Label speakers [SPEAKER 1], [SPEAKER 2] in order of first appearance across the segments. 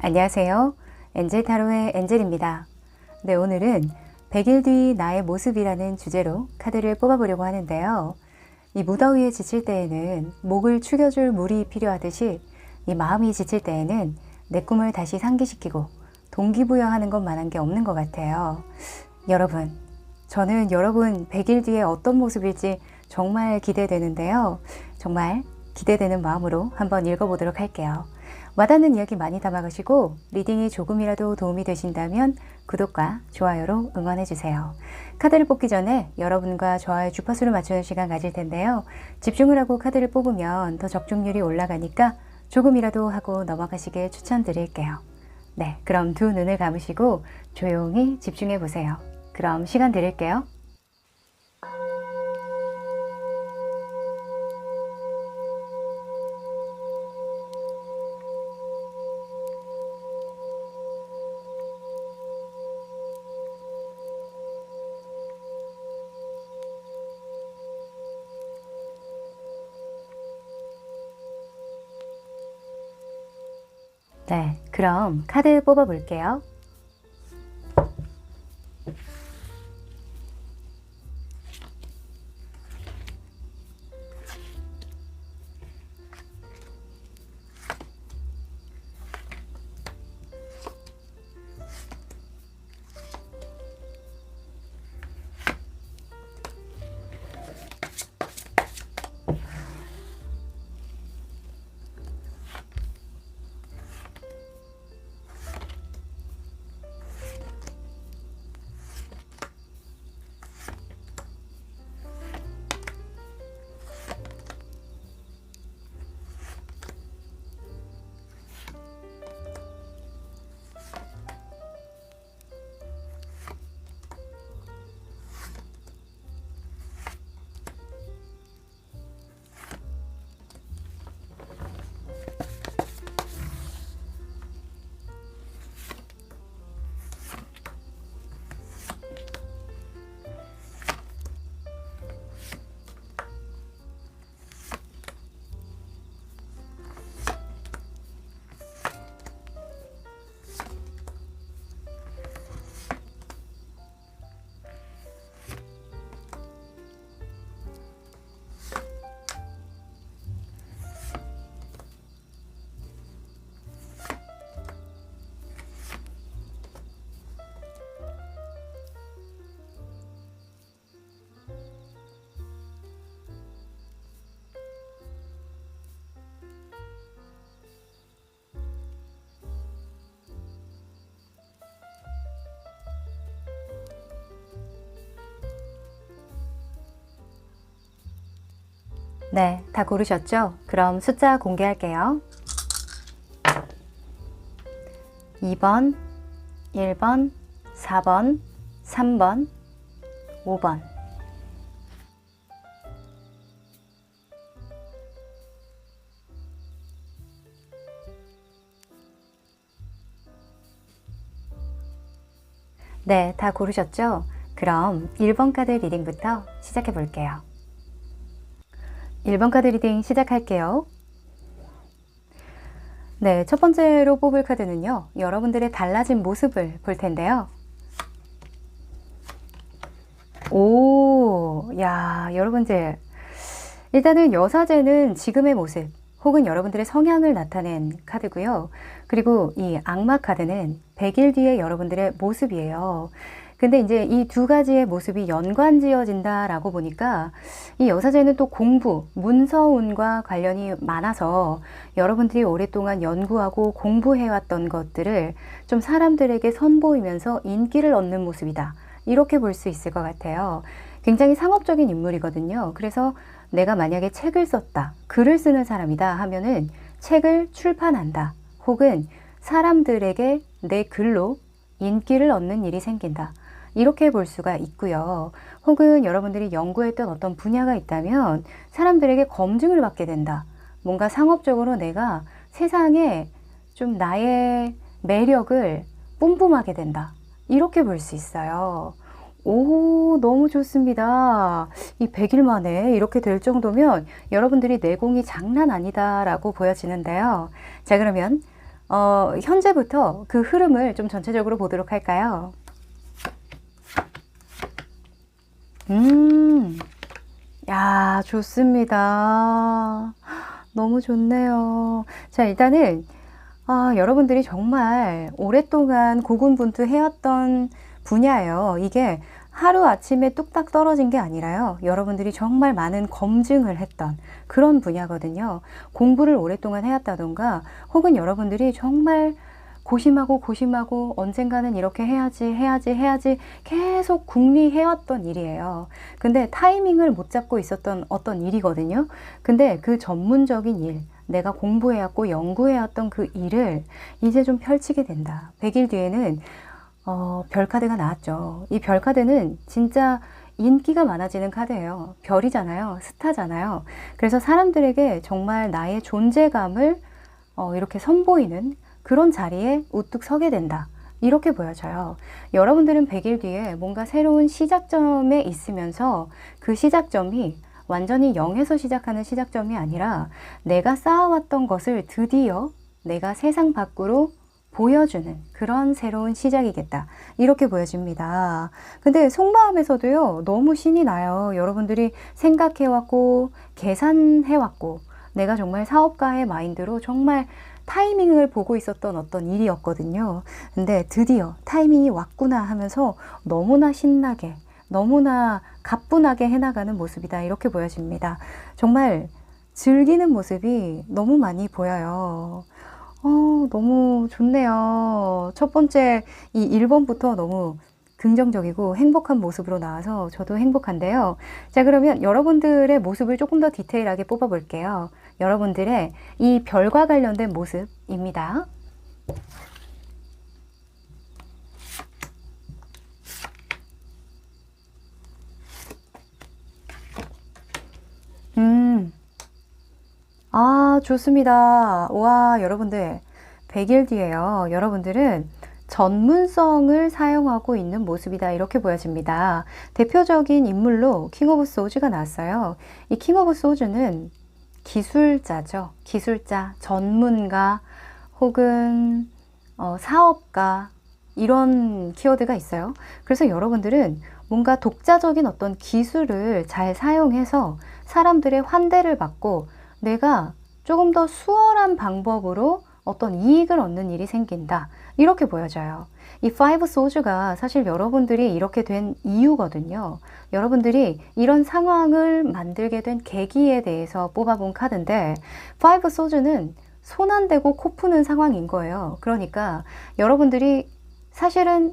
[SPEAKER 1] 안녕하세요. 엔젤 타로의 엔젤입니다. 네, 오늘은 100일 뒤 나의 모습이라는 주제로 카드를 뽑아보려고 하는데요. 이 무더위에 지칠 때에는 목을 축여줄 물이 필요하듯이 이 마음이 지칠 때에는 내 꿈을 다시 상기시키고 동기부여하는 것만한 게 없는 것 같아요. 여러분, 저는 여러분 100일 뒤에 어떤 모습일지 정말 기대되는데요. 정말 기대되는 마음으로 한번 읽어보도록 할게요. 와닿는 이야기 많이 담아가시고 리딩이 조금이라도 도움이 되신다면 구독과 좋아요로 응원해주세요. 카드를 뽑기 전에 여러분과 저와의 주파수를 맞추는 시간 가질 텐데요. 집중을 하고 카드를 뽑으면 더 적중률이 올라가니까 조금이라도 하고 넘어가시길 추천드릴게요. 네, 그럼 두 눈을 감으시고 조용히 집중해 보세요. 그럼 시간 드릴게요. 네, 그럼 카드 뽑아 볼게요. 네, 다 고르셨죠? 그럼 숫자 공개할게요. 2번, 1번, 4번, 3번, 5번. 네, 다 고르셨죠? 그럼 1번 카드 리딩부터 시작해 볼게요. 1번 카드 리딩 시작할게요. 네, 첫 번째로 뽑을 카드는요, 여러분들의 달라진 모습을 볼 텐데요. 오, 야, 여러분들. 일단은 여사제는 지금의 모습, 혹은 여러분들의 성향을 나타낸 카드고요. 그리고 이 악마 카드는 100일 뒤에 여러분들의 모습이에요. 근데 이제 이 두 가지의 모습이 연관지어진다라고 보니까 이 여사제는 또 공부, 문서운과 관련이 많아서 여러분들이 오랫동안 연구하고 공부해왔던 것들을 좀 사람들에게 선보이면서 인기를 얻는 모습이다. 이렇게 볼 수 있을 것 같아요. 굉장히 상업적인 인물이거든요. 그래서 내가 만약에 책을 썼다, 글을 쓰는 사람이다 하면은 책을 출판한다. 혹은 사람들에게 내 글로 인기를 얻는 일이 생긴다. 이렇게 볼 수가 있고요. 혹은 여러분들이 연구했던 어떤 분야가 있다면 사람들에게 검증을 받게 된다. 뭔가 상업적으로 내가 세상에 좀 나의 매력을 뿜뿜하게 된다. 이렇게 볼 수 있어요. 오, 너무 좋습니다. 이 100일 만에 이렇게 될 정도면 여러분들이 내공이 장난 아니다 라고 보여지는데요. 자, 그러면 현재부터 그 흐름을 좀 전체적으로 보도록 할까요? 야, 좋습니다. 너무 좋네요. 자, 일단은 여러분들이 정말 오랫동안 고군분투해왔던 분야예요. 이게 하루아침에 뚝딱 떨어진 게 아니라요. 여러분들이 정말 많은 검증을 했던 그런 분야거든요. 공부를 오랫동안 해왔다던가 혹은 여러분들이 정말 고심하고 언젠가는 이렇게 해야지 계속 궁리해왔던 일이에요. 근데 타이밍을 못 잡고 있었던 어떤 일이거든요. 근데 그 전문적인 일, 내가 공부해왔고 연구해왔던 그 일을 이제 좀 펼치게 된다. 100일 뒤에는 별 카드가 나왔죠. 이 별 카드는 진짜 인기가 많아지는 카드예요. 별이잖아요. 스타잖아요. 그래서 사람들에게 정말 나의 존재감을 이렇게 선보이는 그런 자리에 우뚝 서게 된다. 이렇게 보여져요. 여러분들은 100일 뒤에 뭔가 새로운 시작점에 있으면서 그 시작점이 완전히 0에서 시작하는 시작점이 아니라 내가 쌓아왔던 것을 드디어 내가 세상 밖으로 보여주는 그런 새로운 시작이겠다. 이렇게 보여집니다. 근데 속마음에서도요, 너무 신이 나요. 여러분들이 생각해왔고, 계산해왔고, 내가 정말 사업가의 마인드로 정말 타이밍을 보고 있었던 어떤 일이었거든요. 근데 드디어 타이밍이 왔구나 하면서 너무나 신나게, 너무나 가뿐하게 해나가는 모습이다. 이렇게 보여집니다. 정말 즐기는 모습이 너무 많이 보여요. 너무 좋네요. 첫 번째 이 1번부터 너무 긍정적이고 행복한 모습으로 나와서 저도 행복한데요. 자, 그러면 여러분들의 모습을 조금 더 디테일하게 뽑아 볼게요. 여러분들의 이 별과 관련된 모습입니다. 좋습니다. 와, 여러분들 100일 뒤에요. 여러분들은 전문성을 사용하고 있는 모습이다. 이렇게 보여집니다. 대표적인 인물로 킹 오브 소즈가 나왔어요. 이 킹 오브 소즈는 기술자죠. 기술자, 전문가 혹은 사업가 이런 키워드가 있어요. 그래서 여러분들은 뭔가 독자적인 어떤 기술을 잘 사용해서 사람들의 환대를 받고 내가 조금 더 수월한 방법으로 어떤 이익을 얻는 일이 생긴다. 이렇게 보여져요. 이 파이브 소주가 사실 여러분들이 이렇게 된 이유거든요. 여러분들이 이런 상황을 만들게 된 계기에 대해서 뽑아본 카드인데 파이브 소주는 손 안 대고 코 푸는 상황인 거예요. 그러니까 여러분들이 사실은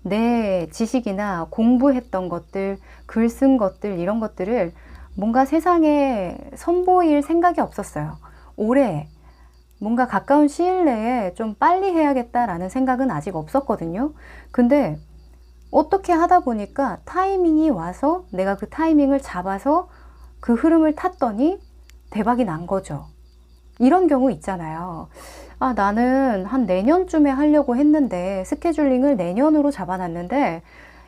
[SPEAKER 1] 내 지식이나 공부했던 것들, 글 쓴 것들 이런 것들을 뭔가 세상에 선보일 생각이 없었어요. 올해 뭔가 가까운 시일 내에 좀 빨리 해야겠다라는 생각은 아직 없었거든요. 근데 어떻게 하다 보니까 타이밍이 와서 내가 그 타이밍을 잡아서 그 흐름을 탔더니 대박이 난 거죠. 이런 경우 있잖아요. 나는 한 내년쯤에 하려고 했는데 스케줄링을 내년으로 잡아놨는데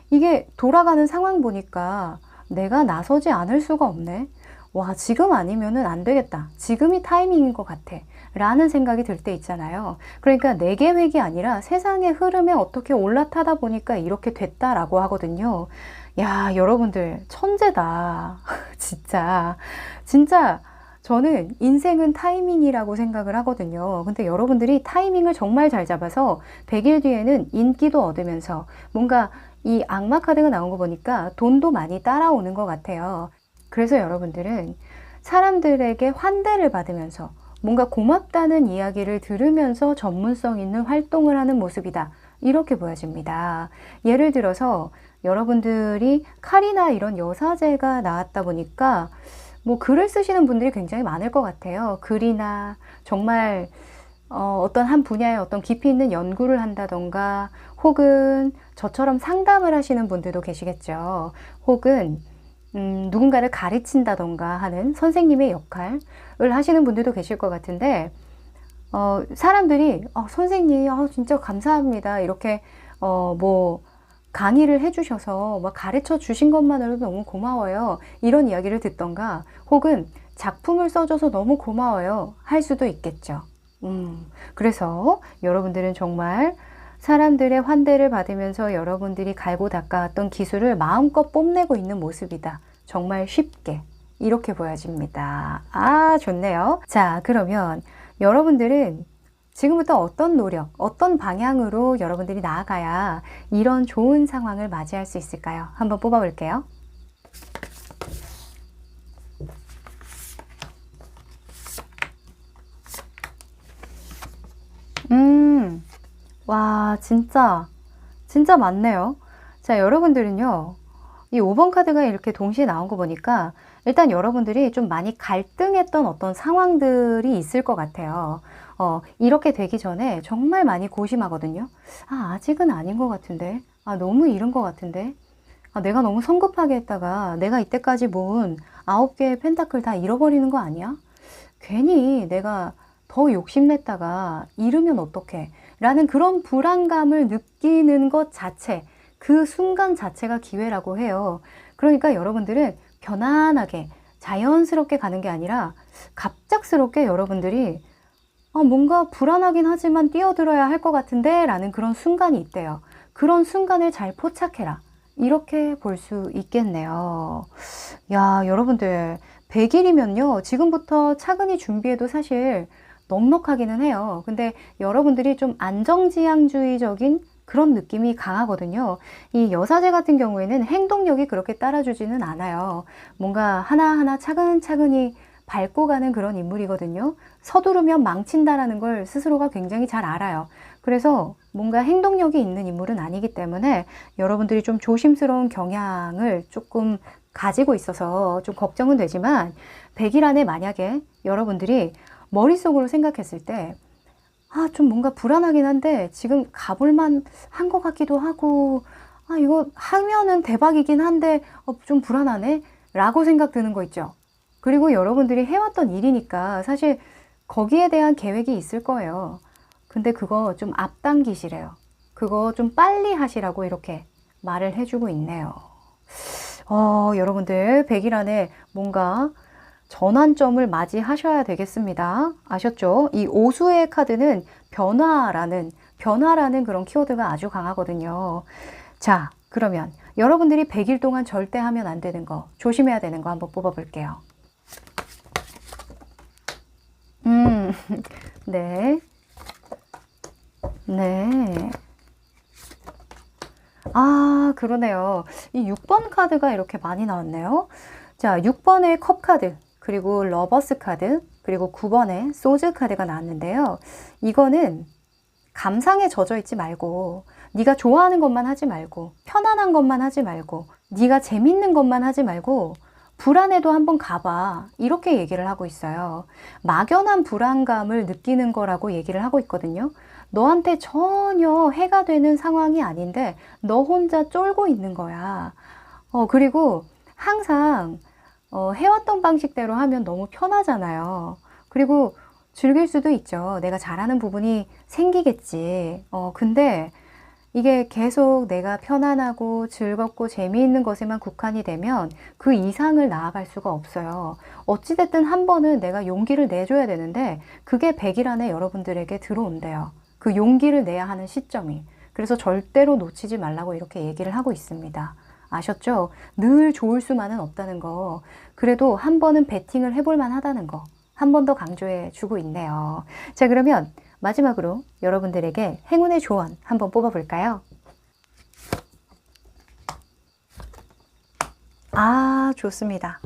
[SPEAKER 1] 이게 돌아가는 상황 보니까 내가 나서지 않을 수가 없네. 와, 지금 아니면은 안 되겠다. 지금이 타이밍인 것 같아. 라는 생각이 들 때 있잖아요. 그러니까 내 계획이 아니라 세상의 흐름에 어떻게 올라타다 보니까 이렇게 됐다라고 하거든요. 야, 여러분들 천재다. 진짜 저는 인생은 타이밍이라고 생각을 하거든요. 근데 여러분들이 타이밍을 정말 잘 잡아서 100일 뒤에는 인기도 얻으면서 뭔가 이 악마 카드가 나온 거 보니까 돈도 많이 따라오는 것 같아요. 그래서 여러분들은 사람들에게 환대를 받으면서 뭔가 고맙다는 이야기를 들으면서 전문성 있는 활동을 하는 모습이다. 이렇게 보여집니다. 예를 들어서 여러분들이 칼이나 이런 여사제가 나왔다 보니까 뭐 글을 쓰시는 분들이 굉장히 많을 것 같아요. 글이나 정말 어떤 한 분야에 어떤 깊이 있는 연구를 한다던가 혹은 저처럼 상담을 하시는 분들도 계시겠죠. 혹은 누군가를 가르친다던가 하는 선생님의 역할을 하시는 분들도 계실 것 같은데 사람들이 선생님 진짜 감사합니다. 이렇게 뭐 강의를 해주셔서 막 가르쳐 주신 것만으로도 너무 고마워요. 이런 이야기를 듣던가 혹은 작품을 써줘서 너무 고마워요. 할 수도 있겠죠. 그래서 여러분들은 정말 사람들의 환대를 받으면서 여러분들이 갈고 닦아왔던 기술을 마음껏 뽐내고 있는 모습이다. 정말 쉽게 이렇게 보여집니다. 아, 좋네요. 자, 그러면 여러분들은 지금부터 어떤 노력, 어떤 방향으로 여러분들이 나아가야 이런 좋은 상황을 맞이할 수 있을까요? 한번 뽑아볼게요. 와, 진짜 많네요. 자, 여러분들은요, 이 5번 카드가 이렇게 동시에 나온 거 보니까 일단 여러분들이 좀 많이 갈등했던 어떤 상황들이 있을 것 같아요. 이렇게 되기 전에 정말 많이 고심하거든요. 아, 아직은 아닌 것 같은데. 아, 너무 이른 것 같은데. 아, 내가 너무 성급하게 했다가 내가 이때까지 모은 9개의 펜타클 다 잃어버리는 거 아니야? 괜히 내가 더 욕심냈다가 잃으면 어떡해? 라는 그런 불안감을 느끼는 것 자체, 그 순간 자체가 기회라고 해요. 그러니까 여러분들은 편안하게 자연스럽게 가는 게 아니라 갑작스럽게 여러분들이 뭔가 불안하긴 하지만 뛰어들어야 할 것 같은데 라는 그런 순간이 있대요. 그런 순간을 잘 포착해라. 이렇게 볼 수 있겠네요. 야, 여러분들 100일이면요. 지금부터 차근히 준비해도 사실 넉넉하기는 해요. 근데 여러분들이 좀 안정지향주의적인 그런 느낌이 강하거든요. 이 여사제 같은 경우에는 행동력이 그렇게 따라주지는 않아요. 뭔가 하나하나 차근차근히 밟고 가는 그런 인물이거든요. 서두르면 망친다라는 걸 스스로가 굉장히 잘 알아요. 그래서 뭔가 행동력이 있는 인물은 아니기 때문에 여러분들이 좀 조심스러운 경향을 조금 가지고 있어서 좀 걱정은 되지만 100일 안에 만약에 여러분들이 머릿속으로 생각했을 때 좀 뭔가 불안하긴 한데 지금 가볼만 한 것 같기도 하고 이거 하면은 대박이긴 한데 좀 불안하네 라고 생각 드는 거 있죠. 그리고 여러분들이 해왔던 일이니까 사실 거기에 대한 계획이 있을 거예요. 근데 그거 좀 앞당기시래요. 그거 좀 빨리 하시라고 이렇게 말을 해주고 있네요. 여러분들 100일 안에 뭔가 전환점을 맞이하셔야 되겠습니다. 아셨죠? 이 오수의 카드는 변화라는 그런 키워드가 아주 강하거든요. 자, 그러면 여러분들이 100일 동안 절대 하면 안 되는 거, 조심해야 되는 거 한번 뽑아볼게요. 네. 네. 아, 그러네요. 이 6번 카드가 이렇게 많이 나왔네요. 자, 6번의 컵 카드, 그리고 러버스 카드, 그리고 9번의 소즈 카드가 나왔는데요. 이거는 감상에 젖어 있지 말고, 네가 좋아하는 것만 하지 말고, 편안한 것만 하지 말고, 네가 재밌는 것만 하지 말고, 불안해도 한번 가봐. 이렇게 얘기를 하고 있어요. 막연한 불안감을 느끼는 거라고 얘기를 하고 있거든요. 너한테 전혀 해가 되는 상황이 아닌데 너 혼자 쫄고 있는 거야. 그리고 항상 해왔던 방식대로 하면 너무 편하잖아요. 그리고 즐길 수도 있죠. 내가 잘하는 부분이 생기겠지. 근데 이게 계속 내가 편안하고 즐겁고 재미있는 것에만 국한이 되면 그 이상을 나아갈 수가 없어요. 어찌됐든 한 번은 내가 용기를 내줘야 되는데 그게 100일 안에 여러분들에게 들어온대요. 그 용기를 내야 하는 시점이. 그래서 절대로 놓치지 말라고 이렇게 얘기를 하고 있습니다. 아셨죠? 늘 좋을 수만은 없다는 거. 그래도 한 번은 베팅을 해볼 만하다는 거. 한 번 더 강조해 주고 있네요. 자, 그러면 마지막으로 여러분들에게 행운의 조언 한번 뽑아볼까요? 아, 좋습니다.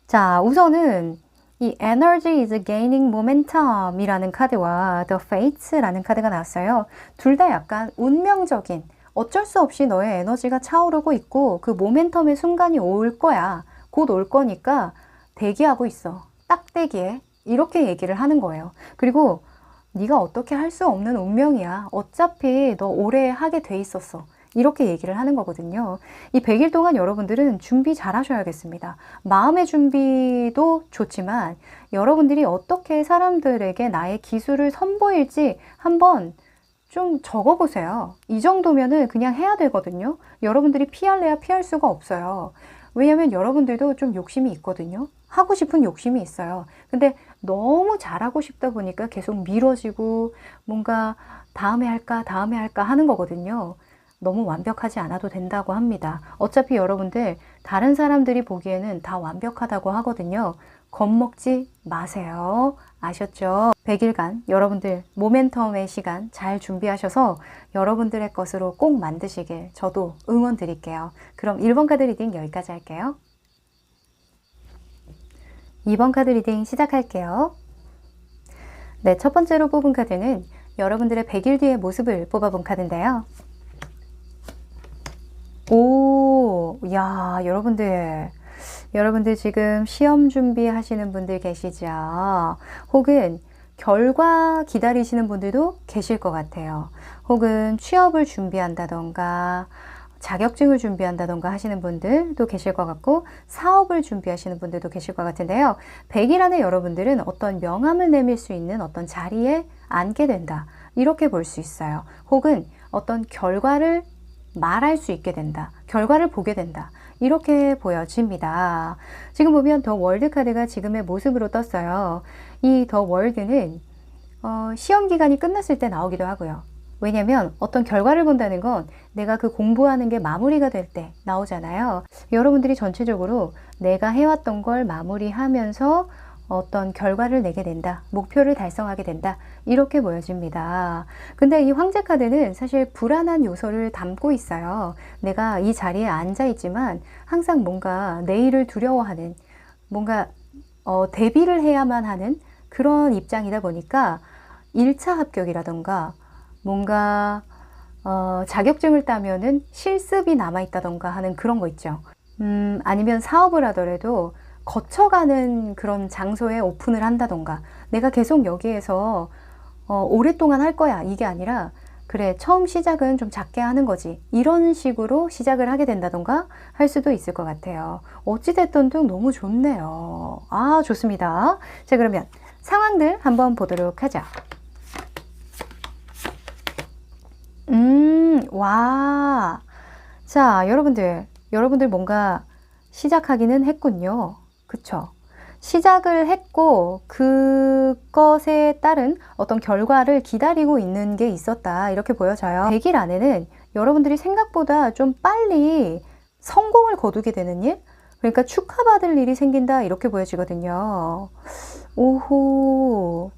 [SPEAKER 1] 자, 우선은 이 Energy is gaining momentum 이라는 카드와 The Fates라는 카드가 나왔어요. 둘 다 약간 운명적인, 어쩔 수 없이 너의 에너지가 차오르고 있고 그 모멘텀의 순간이 올 거야. 곧 올 거니까 대기하고 있어. 딱 대기해. 이렇게 얘기를 하는 거예요. 그리고 네가 어떻게 할 수 없는 운명이야. 어차피 너 오래 하게 돼 있었어. 이렇게 얘기를 하는 거거든요. 이 100일 동안 여러분들은 준비 잘 하셔야겠습니다. 마음의 준비도 좋지만 여러분들이 어떻게 사람들에게 나의 기술을 선보일지 한번 좀 적어보세요. 이 정도면은 그냥 해야 되거든요. 여러분들이 피할래야 피할 수가 없어요. 왜냐면 여러분들도 좀 욕심이 있거든요. 하고 싶은 욕심이 있어요. 근데 너무 잘하고 싶다 보니까 계속 미뤄지고 뭔가 다음에 할까 하는 거거든요. 너무 완벽하지 않아도 된다고 합니다. 어차피 여러분들 다른 사람들이 보기에는 다 완벽하다고 하거든요. 겁먹지 마세요. 아셨죠? 100일간 여러분들 모멘텀의 시간 잘 준비하셔서 여러분들의 것으로 꼭 만드시길 저도 응원 드릴게요. 그럼 1번 카드 리딩 여기까지 할게요. 2번 카드 리딩 시작할게요. 네, 첫 번째로 뽑은 카드는 여러분들의 100일 뒤의 모습을 뽑아본 카드인데요. 오, 야, 여러분들 지금 시험 준비하시는 분들 계시죠? 혹은 결과 기다리시는 분들도 계실 것 같아요. 혹은 취업을 준비한다던가 자격증을 준비한다던가 하시는 분들도 계실 것 같고 사업을 준비하시는 분들도 계실 것 같은데요. 100일 안에 여러분들은 어떤 명함을 내밀 수 있는 어떤 자리에 앉게 된다. 이렇게 볼 수 있어요. 혹은 어떤 결과를 말할 수 있게 된다. 결과를 보게 된다. 이렇게 보여집니다. 지금 보면 더 월드 카드가 지금의 모습으로 떴어요. 이 더 월드는 시험 기간이 끝났을 때 나오기도 하고요. 왜냐면 어떤 결과를 본다는 건 내가 그 공부하는 게 마무리가 될 때 나오잖아요. 여러분들이 전체적으로 내가 해왔던 걸 마무리하면서 어떤 결과를 내게 된다. 목표를 달성하게 된다. 이렇게 보여집니다. 근데 이 황제 카드는 사실 불안한 요소를 담고 있어요. 내가 이 자리에 앉아 있지만 항상 뭔가 내일을 두려워하는 뭔가 대비를 해야만 하는 그런 입장이다 보니까 1차 합격이라던가 뭔가 자격증을 따면은 실습이 남아있다던가 하는 그런 거 있죠. 아니면 사업을 하더라도 거쳐가는 그런 장소에 오픈을 한다던가 내가 계속 여기에서 오랫동안 할 거야 이게 아니라 그래 처음 시작은 좀 작게 하는 거지 이런 식으로 시작을 하게 된다던가 할 수도 있을 것 같아요. 어찌됐든 너무 좋네요. 아 좋습니다. 자 그러면 상황들 한번 보도록 하죠. 와. 자, 여러분들 뭔가 시작하기는 했군요. 그쵸? 시작을 했고, 그것에 따른 어떤 결과를 기다리고 있는 게 있었다. 이렇게 보여져요. 100일 안에는 여러분들이 생각보다 좀 빨리 성공을 거두게 되는 일? 그러니까 축하받을 일이 생긴다. 이렇게 보여지거든요. 오호.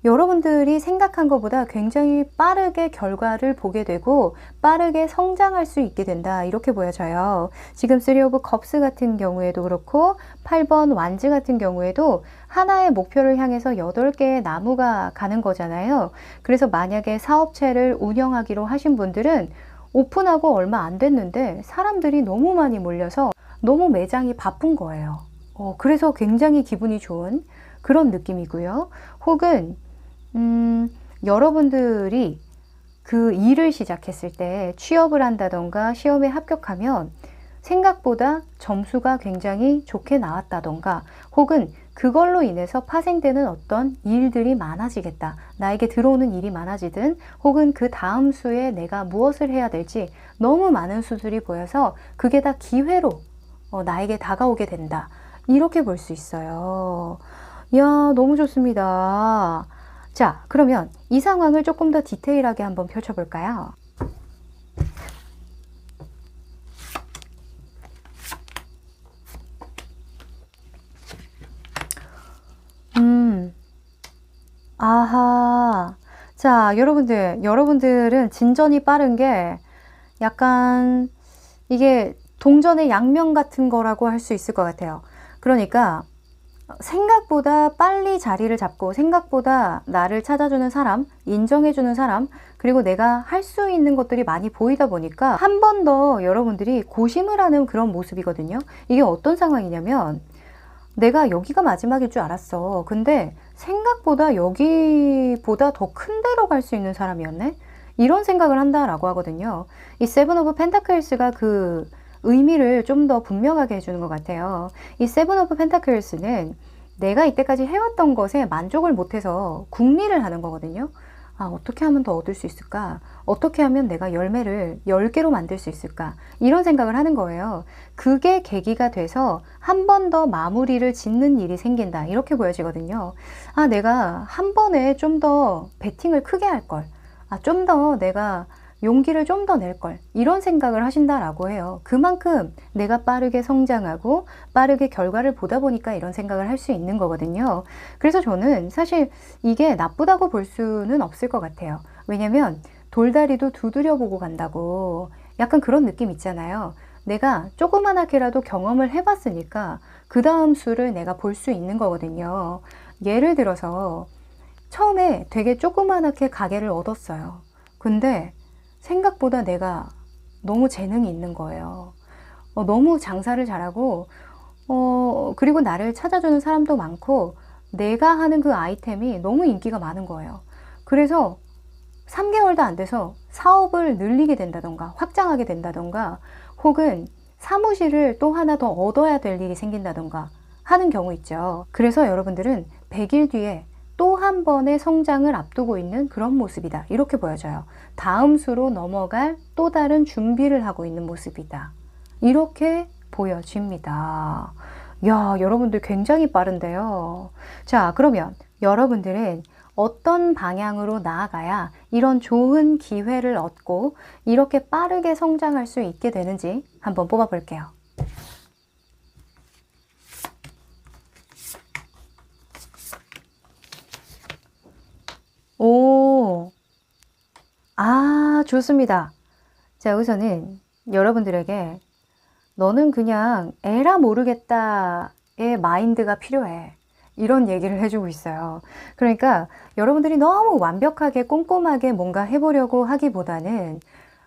[SPEAKER 1] 여러분들이 생각한 것보다 굉장히 빠르게 결과를 보게 되고 빠르게 성장할 수 있게 된다 이렇게 보여져요. 지금 3 오브 컵스 같은 경우에도 그렇고 8번 완즈 같은 경우에도 하나의 목표를 향해서 8개의 나무가 가는 거잖아요. 그래서 만약에 사업체를 운영하기로 하신 분들은 오픈하고 얼마 안 됐는데 사람들이 너무 많이 몰려서 너무 매장이 바쁜 거예요. 그래서 굉장히 기분이 좋은 그런 느낌이고요. 혹은 여러분들이 그 일을 시작했을 때 취업을 한다던가 시험에 합격하면 생각보다 점수가 굉장히 좋게 나왔다던가 혹은 그걸로 인해서 파생되는 어떤 일들이 많아지겠다. 나에게 들어오는 일이 많아지든 혹은 그 다음 수에 내가 무엇을 해야 될지 너무 많은 수들이 보여서 그게 다 기회로 나에게 다가오게 된다. 이렇게 볼 수 있어요. 이야, 너무 좋습니다. 자, 그러면 이 상황을 조금 더 디테일하게 한번 펼쳐볼까요? 아하. 자, 여러분들은 진전이 빠른 게 약간 이게 동전의 양면 같은 거라고 할 수 있을 것 같아요. 그러니까 생각보다 빨리 자리를 잡고 생각보다 나를 찾아주는 사람, 인정해주는 사람, 그리고 내가 할 수 있는 것들이 많이 보이다 보니까 한 번 더 여러분들이 고심을 하는 그런 모습이거든요. 이게 어떤 상황이냐면 내가 여기가 마지막일 줄 알았어. 근데 생각보다 여기보다 더 큰 데로 갈 수 있는 사람이었네? 이런 생각을 한다라고 하거든요. 이 세븐 오브 펜타클스가 그 의미를 좀 더 분명하게 해주는 것 같아요. 이 세븐 오브 펜타클스는 내가 이때까지 해왔던 것에 만족을 못해서 궁리를 하는 거거든요. 아, 어떻게 하면 더 얻을 수 있을까? 어떻게 하면 내가 열매를 10개로 만들 수 있을까? 이런 생각을 하는 거예요. 그게 계기가 돼서 한 번 더 마무리를 짓는 일이 생긴다. 이렇게 보여지거든요. 아, 내가 한 번에 좀 더 베팅을 크게 할 걸. 아, 좀 더 내가 용기를 좀 더 낼 걸. 이런 생각을 하신다라고 해요. 그만큼 내가 빠르게 성장하고 빠르게 결과를 보다 보니까 이런 생각을 할 수 있는 거거든요. 그래서 저는 사실 이게 나쁘다고 볼 수는 없을 것 같아요. 왜냐면 돌다리도 두드려 보고 간다고 약간 그런 느낌 있잖아요. 내가 조그만하게라도 경험을 해봤으니까 그 다음 수를 내가 볼 수 있는 거거든요. 예를 들어서 처음에 되게 조그만하게 가게를 얻었어요. 근데 생각보다 내가 너무 재능이 있는 거예요. 너무 장사를 잘하고, 그리고 나를 찾아주는 사람도 많고, 내가 하는 그 아이템이 너무 인기가 많은 거예요. 그래서 3개월도 안 돼서 사업을 늘리게 된다던가, 확장하게 된다던가, 혹은 사무실을 또 하나 더 얻어야 될 일이 생긴다던가 하는 경우 있죠. 그래서 여러분들은 100일 뒤에 또 한 번의 성장을 앞두고 있는 그런 모습이다. 이렇게 보여져요. 다음 수로 넘어갈 또 다른 준비를 하고 있는 모습이다. 이렇게 보여집니다. 야, 여러분들 굉장히 빠른데요. 자, 그러면 여러분들은 어떤 방향으로 나아가야 이런 좋은 기회를 얻고 이렇게 빠르게 성장할 수 있게 되는지 한번 뽑아 볼게요. 오, 아, 좋습니다. 자, 우선은 여러분들에게 너는 그냥 에라 모르겠다의 마인드가 필요해. 이런 얘기를 해주고 있어요. 그러니까 여러분들이 너무 완벽하게 꼼꼼하게 뭔가 해보려고 하기보다는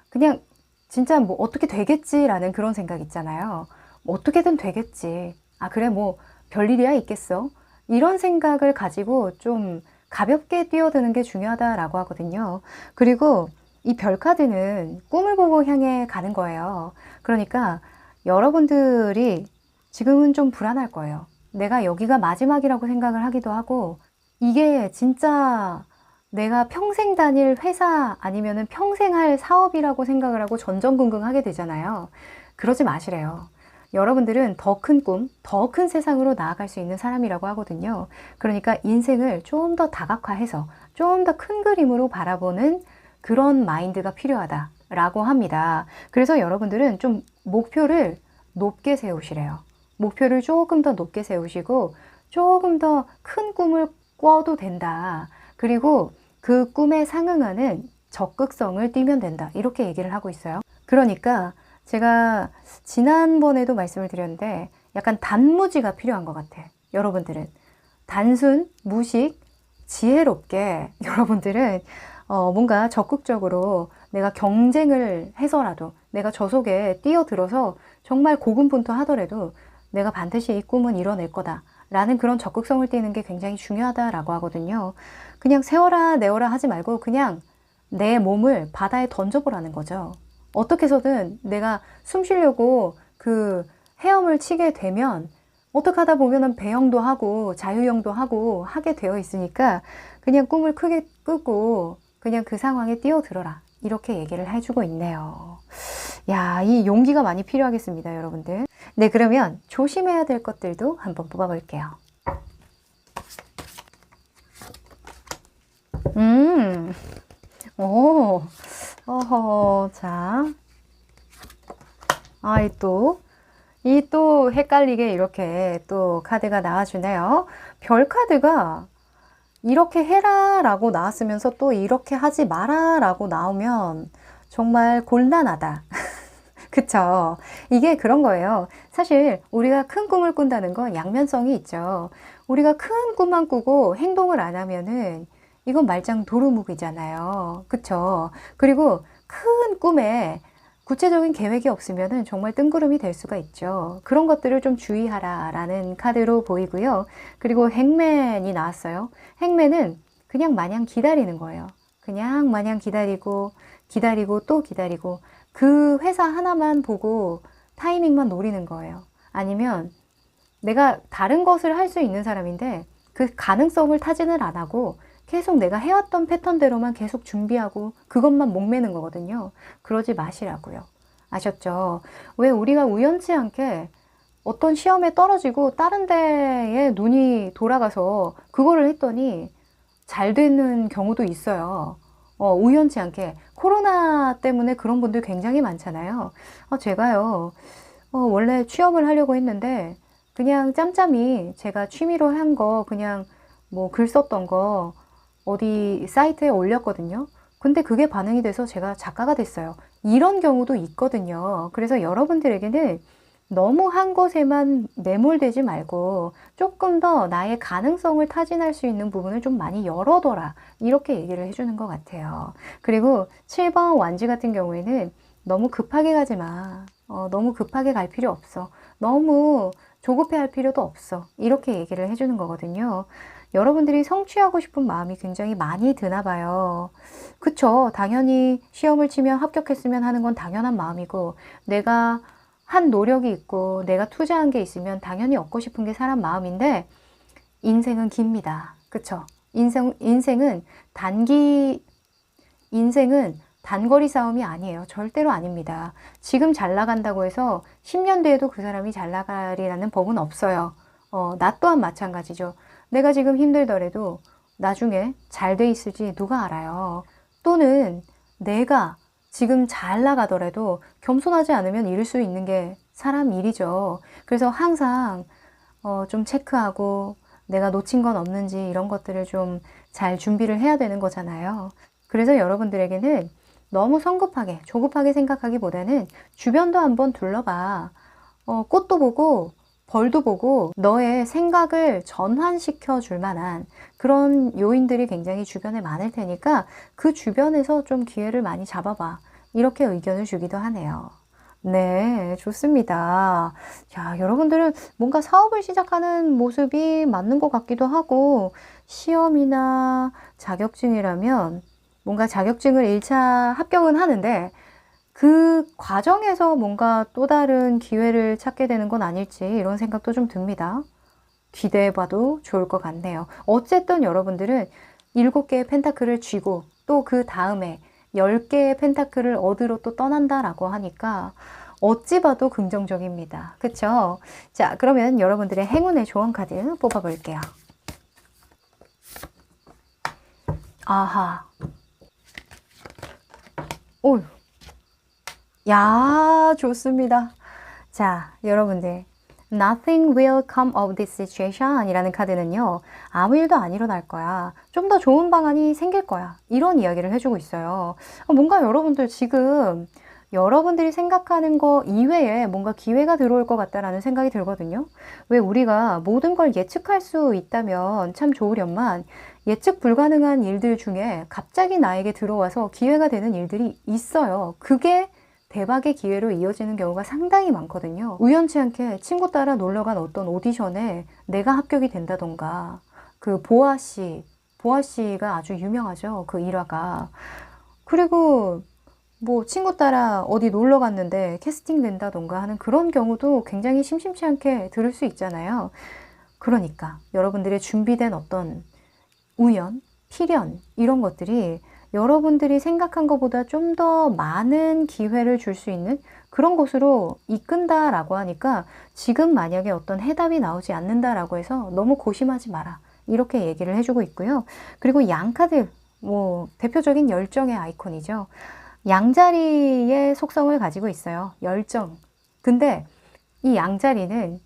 [SPEAKER 1] 그냥 진짜 뭐 어떻게 되겠지라는 그런 생각 있잖아요. 뭐 어떻게든 되겠지. 아, 그래, 뭐 별일이야 있겠어. 이런 생각을 가지고 좀 가볍게 뛰어드는 게 중요하다라고 하거든요. 그리고 이 별카드는 꿈을 보고 향해 가는 거예요. 그러니까 여러분들이 지금은 좀 불안할 거예요. 내가 여기가 마지막이라고 생각을 하기도 하고, 이게 진짜 내가 평생 다닐 회사 아니면은 평생 할 사업이라고 생각을 하고 전전긍긍하게 되잖아요. 그러지 마시래요. 여러분들은 더 큰 꿈, 더 큰 세상으로 나아갈 수 있는 사람이라고 하거든요. 그러니까 인생을 좀 더 다각화해서 좀 더 큰 그림으로 바라보는 그런 마인드가 필요하다라고 합니다. 그래서 여러분들은 좀 목표를 높게 세우시래요. 목표를 조금 더 높게 세우시고 조금 더 큰 꿈을 꿔도 된다. 그리고 그 꿈에 상응하는 적극성을 띠면 된다. 이렇게 얘기를 하고 있어요. 그러니까 제가 지난번에도 말씀을 드렸는데 약간 단무지가 필요한 것 같아. 여러분들은 단순, 무식, 지혜롭게 여러분들은 뭔가 적극적으로 내가 경쟁을 해서라도 내가 저 속에 뛰어들어서 정말 고군분투하더라도 내가 반드시 이 꿈은 이뤄낼 거다 라는 그런 적극성을 띠는 게 굉장히 중요하다라고 하거든요. 그냥 세워라 내워라 하지 말고 그냥 내 몸을 바다에 던져보라는 거죠. 어떻게 해서든 내가 숨 쉬려고 그 헤엄을 치게 되면 어떻게 하다 보면은 배영도 하고 자유형도 하고 하게 되어 있으니까 그냥 꿈을 크게 꾸고 그냥 그 상황에 뛰어들어라. 이렇게 얘기를 해주고 있네요. 야, 이 용기가 많이 필요하겠습니다, 여러분들. 네, 그러면 조심해야 될 것들도 한번 뽑아볼게요. 오, 어허, 자. 아, 이 또 헷갈리게 이렇게 또 카드가 나와주네요. 별 카드가 이렇게 해라 라고 나왔으면서 또 이렇게 하지 마라 라고 나오면 정말 곤란하다. 그쵸? 이게 그런 거예요. 사실 우리가 큰 꿈을 꾼다는 건 양면성이 있죠. 우리가 큰 꿈만 꾸고 행동을 안 하면은 이건 말짱 도루묵이잖아요. 그쵸? 그리고 큰 꿈에 구체적인 계획이 없으면은 정말 뜬구름이 될 수가 있죠. 그런 것들을 좀 주의하라 라는 카드로 보이고요. 그리고 행맨이 나왔어요. 행맨은 그냥 마냥 기다리는 거예요. 그냥 마냥 기다리고 기다리고 또 기다리고 그 회사 하나만 보고 타이밍만 노리는 거예요. 아니면 내가 다른 것을 할 수 있는 사람인데 그 가능성을 타진을 안 하고 계속 내가 해왔던 패턴대로만 계속 준비하고 그것만 목매는 거거든요. 그러지 마시라고요. 아셨죠? 왜 우리가 우연치 않게 어떤 시험에 떨어지고 다른 데에 눈이 돌아가서 그거를 했더니 잘 되는 경우도 있어요. 우연치 않게. 코로나 때문에 그런 분들 굉장히 많잖아요. 제가요, 원래 취업을 하려고 했는데 그냥 짬짬이 제가 취미로 한 거 그냥 뭐 글 썼던 거 어디 사이트에 올렸거든요. 근데 그게 반응이 돼서 제가 작가가 됐어요. 이런 경우도 있거든요. 그래서 여러분들에게는 너무 한 것에만 매몰되지 말고 조금 더 나의 가능성을 타진할 수 있는 부분을 좀 많이 열어둬라. 이렇게 얘기를 해주는 것 같아요. 그리고 7번 완지 같은 경우에는 너무 급하게 가지 마. 너무 급하게 갈 필요 없어. 너무 조급해 할 필요도 없어. 이렇게 얘기를 해주는 거거든요. 여러분들이 성취하고 싶은 마음이 굉장히 많이 드나 봐요. 그쵸? 당연히 시험을 치면 합격했으면 하는 건 당연한 마음이고 내가 한 노력이 있고 내가 투자한 게 있으면 당연히 얻고 싶은 게 사람 마음인데 인생은 깁니다. 그쵸? 인생은 단거리 싸움이 아니에요. 절대로 아닙니다. 지금 잘 나간다고 해서 10년 뒤에도 그 사람이 잘 나가리라는 법은 없어요. 나 또한 마찬가지죠. 내가 지금 힘들더라도 나중에 잘 돼 있을지 누가 알아요. 또는 내가 지금 잘 나가더라도 겸손하지 않으면 잃을 수 있는 게 사람 일이죠. 그래서 항상 좀 체크하고 내가 놓친 건 없는지 이런 것들을 좀 잘 준비를 해야 되는 거잖아요. 그래서 여러분들에게는 너무 성급하게, 조급하게 생각하기보다는 주변도 한번 둘러봐. 꽃도 보고 벌도 보고 너의 생각을 전환시켜 줄 만한 그런 요인들이 굉장히 주변에 많을 테니까 그 주변에서 좀 기회를 많이 잡아봐. 이렇게 의견을 주기도 하네요. 네, 좋습니다. 자, 여러분들은 뭔가 사업을 시작하는 모습이 맞는 것 같기도 하고 시험이나 자격증이라면 뭔가 자격증을 1차 합격은 하는데 그 과정에서 뭔가 또 다른 기회를 찾게 되는 건 아닐지 이런 생각도 좀 듭니다. 기대해봐도 좋을 것 같네요. 어쨌든 여러분들은 7개의 펜타클을 쥐고 또 그 다음에 10개의 펜타클을 얻으러 또 떠난다라고 하니까 어찌 봐도 긍정적입니다. 그쵸? 자, 그러면 여러분들의 행운의 조언 카드 뽑아볼게요. 아하. 오, 야, 좋습니다. 자, 여러분들. Nothing will come of this situation 이라는 카드는요. 아무 일도 안 일어날 거야. 좀 더 좋은 방안이 생길 거야. 이런 이야기를 해주고 있어요. 뭔가 여러분들 지금 여러분들이 생각하는 거 이외에 뭔가 기회가 들어올 것 같다라는 생각이 들거든요. 왜 우리가 모든 걸 예측할 수 있다면 참 좋으련만 예측 불가능한 일들 중에 갑자기 나에게 들어와서 기회가 되는 일들이 있어요. 그게 대박의 기회로 이어지는 경우가 상당히 많거든요. 우연치 않게 친구 따라 놀러간 어떤 오디션에 내가 합격이 된다던가 그 보아씨가 아주 유명하죠. 그 일화가. 그리고 뭐 친구 따라 어디 놀러 갔는데 캐스팅 된다던가 하는 그런 경우도 굉장히 심심치 않게 들을 수 있잖아요. 그러니까 여러분들의 준비된 어떤 우연, 필연 이런 것들이 여러분들이 생각한 것보다 좀 더 많은 기회를 줄 수 있는 그런 곳으로 이끈다라고 하니까 지금 만약에 어떤 해답이 나오지 않는다라고 해서 너무 고심하지 마라. 이렇게 얘기를 해주고 있고요. 그리고 양카드, 뭐 대표적인 열정의 아이콘이죠. 양자리의 속성을 가지고 있어요. 열정. 근데 이 양자리는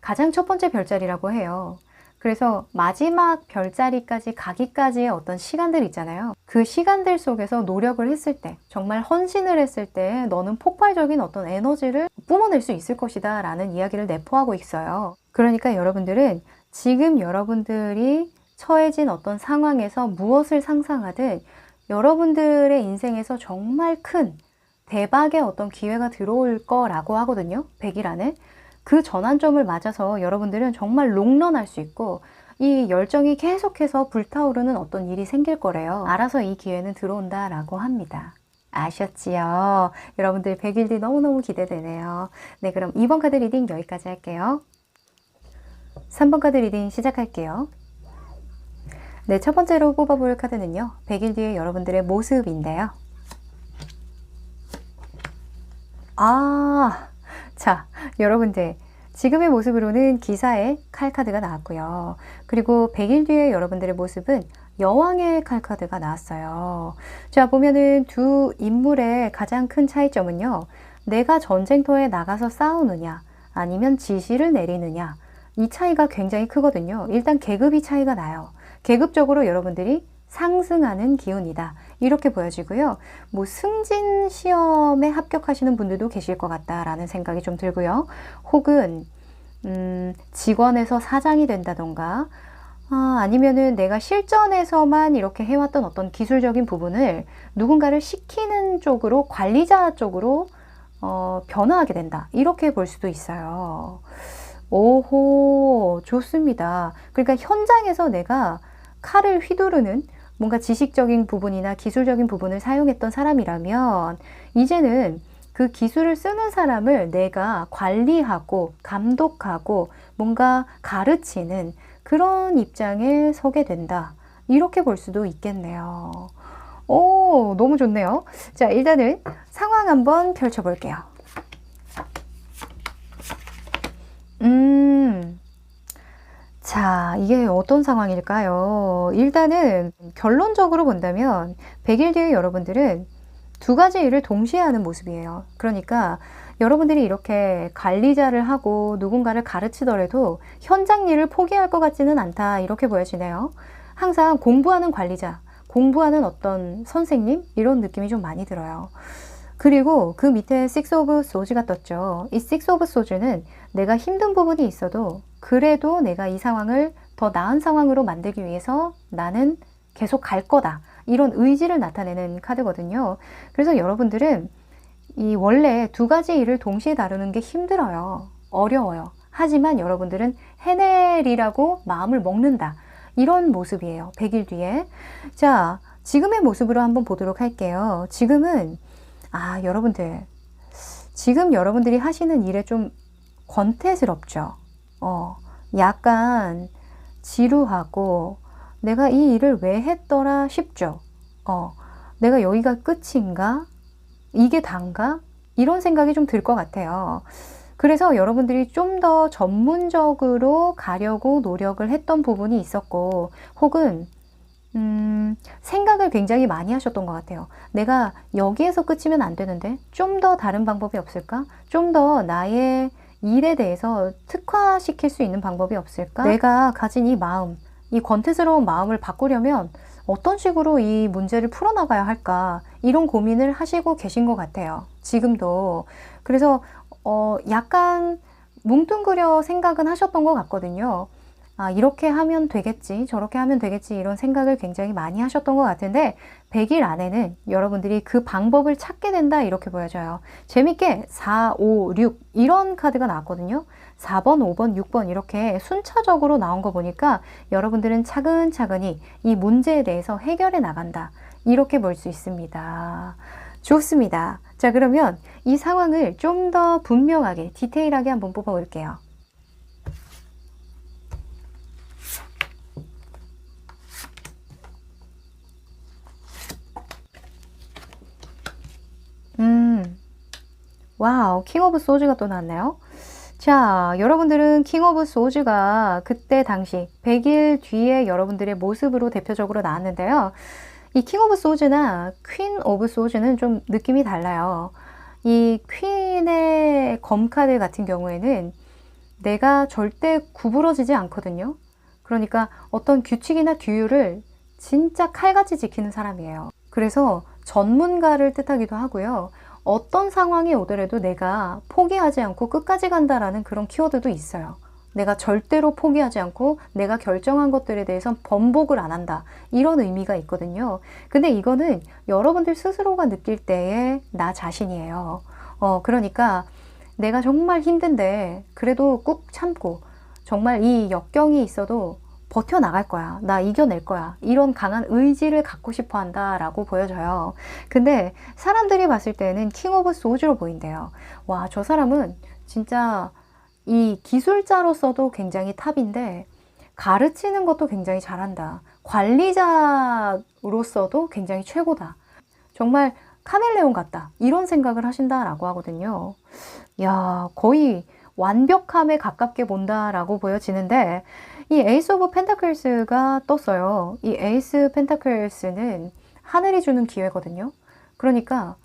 [SPEAKER 1] 가장 첫 번째 별자리라고 해요. 그래서 마지막 별자리까지 가기까지의 어떤 시간들 있잖아요. 그 시간들 속에서 노력을 했을 때, 정말 헌신을 했을 때 너는 폭발적인 어떤 에너지를 뿜어낼 수 있을 것이다 라는 이야기를 내포하고 있어요. 그러니까 여러분들은 지금 여러분들이 처해진 어떤 상황에서 무엇을 상상하든 여러분들의 인생에서 정말 큰 대박의 어떤 기회가 들어올 거라고 하거든요. 100일 그 전환점을 맞아서 여러분들은 정말 롱런할 수 있고 이 열정이 계속해서 불타오르는 어떤 일이 생길 거래요. 알아서 이 기회는 들어온다라고 합니다. 아셨지요? 여러분들 100일 뒤 너무너무 기대되네요. 네, 그럼 2번 카드 리딩 여기까지 할게요. 3번 카드 리딩 시작할게요. 네, 첫 번째로 뽑아볼 카드는요. 100일 뒤에 여러분들의 모습인데요. 자, 여러분들. 지금의 모습으로는 기사의 칼 카드가 나왔고요. 그리고 100일 뒤에 여러분들의 모습은 여왕의 칼 카드가 나왔어요. 자, 보면은 두 인물의 가장 큰 차이점은요. 내가 전쟁터에 나가서 싸우느냐, 아니면 지시를 내리느냐, 이 차이가 굉장히 크거든요. 일단 계급이 차이가 나요. 계급적으로 여러분들이 상승하는 기운이다. 이렇게 보여지고요. 뭐 승진 시험에 합격하시는 분들도 계실 것 같다라는 생각이 좀 들고요. 혹은 직원에서 사장이 된다던가 아니면은 내가 실전에서만 이렇게 해왔던 어떤 기술적인 부분을 누군가를 시키는 쪽으로, 관리자 쪽으로 변화하게 된다. 이렇게 볼 수도 있어요. 오호, 좋습니다. 그러니까 현장에서 내가 칼을 휘두르는 뭔가 지식적인 부분이나 기술적인 부분을 사용했던 사람이라면 이제는 그 기술을 쓰는 사람을 내가 관리하고 감독하고 뭔가 가르치는 그런 입장에 서게 된다. 이렇게 볼 수도 있겠네요. 오, 너무 좋네요. 자, 일단은 상황 한번 펼쳐볼게요. 자, 이게 어떤 상황일까요? 일단은 결론적으로 본다면 100일 뒤에 여러분들은 두 가지 일을 동시에 하는 모습이에요. 그러니까 여러분들이 이렇게 관리자를 하고 누군가를 가르치더라도 현장 일을 포기할 것 같지는 않다. 이렇게 보여지네요. 항상 공부하는 관리자, 공부하는 어떤 선생님 이런 느낌이 좀 많이 들어요. 그리고 그 밑에 Six of Swords가 떴죠. 이 Six of Swords는 내가 힘든 부분이 있어도 그래도 내가 이 상황을 더 나은 상황으로 만들기 위해서 나는 계속 갈 거다. 이런 의지를 나타내는 카드거든요. 그래서 여러분들은 이 원래 두 가지 일을 동시에 다루는 게 힘들어요. 어려워요. 하지만 여러분들은 해내리라고 마음을 먹는다. 이런 모습이에요. 100일 뒤에. 자, 지금의 모습으로 한번 보도록 할게요. 지금은 여러분들 지금 여러분들이 하시는 일에 좀 권태스럽죠. 약간 지루하고 내가 이 일을 왜 했더라 싶죠. 내가 여기가 끝인가? 이게 단가? 이런 생각이 좀 들 것 같아요. 그래서 여러분들이 좀 더 전문적으로 가려고 노력을 했던 부분이 있었고 혹은 생각을 굉장히 많이 하셨던 것 같아요. 내가 여기에서 끝이면 안 되는데 좀 더 다른 방법이 없을까? 좀 더 나의 일에 대해서 특화시킬 수 있는 방법이 없을까? 내가 가진 이 마음, 이 권태스러운 마음을 바꾸려면 어떤 식으로 이 문제를 풀어나가야 할까? 이런 고민을 하시고 계신 것 같아요. 지금도. 그래서 약간 뭉뚱그려 생각은 하셨던 것 같거든요. 이렇게 하면 되겠지, 저렇게 하면 되겠지 이런 생각을 굉장히 많이 하셨던 것 같은데 100일 안에는 여러분들이 그 방법을 찾게 된다 이렇게 보여져요. 재밌게 4, 5, 6 이런 카드가 나왔거든요. 4번, 5번, 6번 이렇게 순차적으로 나온 거 보니까 여러분들은 차근차근히 이 문제에 대해서 해결해 나간다. 이렇게 볼 수 있습니다. 좋습니다. 자, 그러면 이 상황을 좀 더 분명하게, 디테일하게 한번 뽑아볼게요. 와우, 킹 오브 소즈가 또 나왔네요. 자, 여러분들은 킹 오브 소즈가 그때 당시 100일 뒤에 여러분들의 모습으로 대표적으로 나왔는데요. 이 킹 오브 소즈나 퀸 오브 소즈는 좀 느낌이 달라요. 이 퀸의 검카드 같은 경우에는 내가 절대 구부러지지 않거든요. 그러니까 어떤 규칙이나 규율을 진짜 칼같이 지키는 사람이에요. 그래서 전문가를 뜻하기도 하고요. 어떤 상황이 오더라도 내가 포기하지 않고 끝까지 간다라는 그런 키워드도 있어요. 내가 절대로 포기하지 않고 내가 결정한 것들에 대해서 번복을 안 한다. 이런 의미가 있거든요. 근데 이거는 여러분들 스스로가 느낄 때의 나 자신이에요. 그러니까 내가 정말 힘든데 그래도 꾹 참고 정말 이 역경이 있어도 버텨나갈 거야. 나 이겨낼 거야. 이런 강한 의지를 갖고 싶어 한다라고 보여져요. 근데 사람들이 봤을 때는 킹 오브 소즈로 보인대요. 와, 저 사람은 진짜 이 기술자로서도 굉장히 탑인데 가르치는 것도 굉장히 잘한다. 관리자로서도 굉장히 최고다. 정말 카멜레온 같다. 이런 생각을 하신다라고 하거든요. 야, 거의 완벽함에 가깝게 본다라고 보여지는데 이 에이스 오브 펜타클스가 떴어요. 이 에이스 펜타클스는 하늘이 주는 기회거든요. 그러니까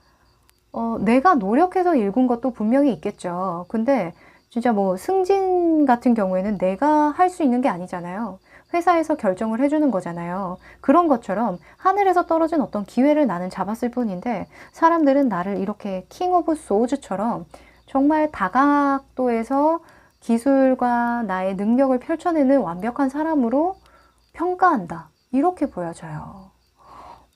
[SPEAKER 1] 내가 노력해서 읽은 것도 분명히 있겠죠. 근데 진짜 뭐 승진 같은 경우에는 내가 할 수 있는 게 아니잖아요. 회사에서 결정을 해주는 거잖아요. 그런 것처럼 하늘에서 떨어진 어떤 기회를 나는 잡았을 뿐인데 사람들은 나를 이렇게 킹 오브 소즈처럼 정말 다각도에서 기술과 나의 능력을 펼쳐내는 완벽한 사람으로 평가한다. 이렇게 보여져요.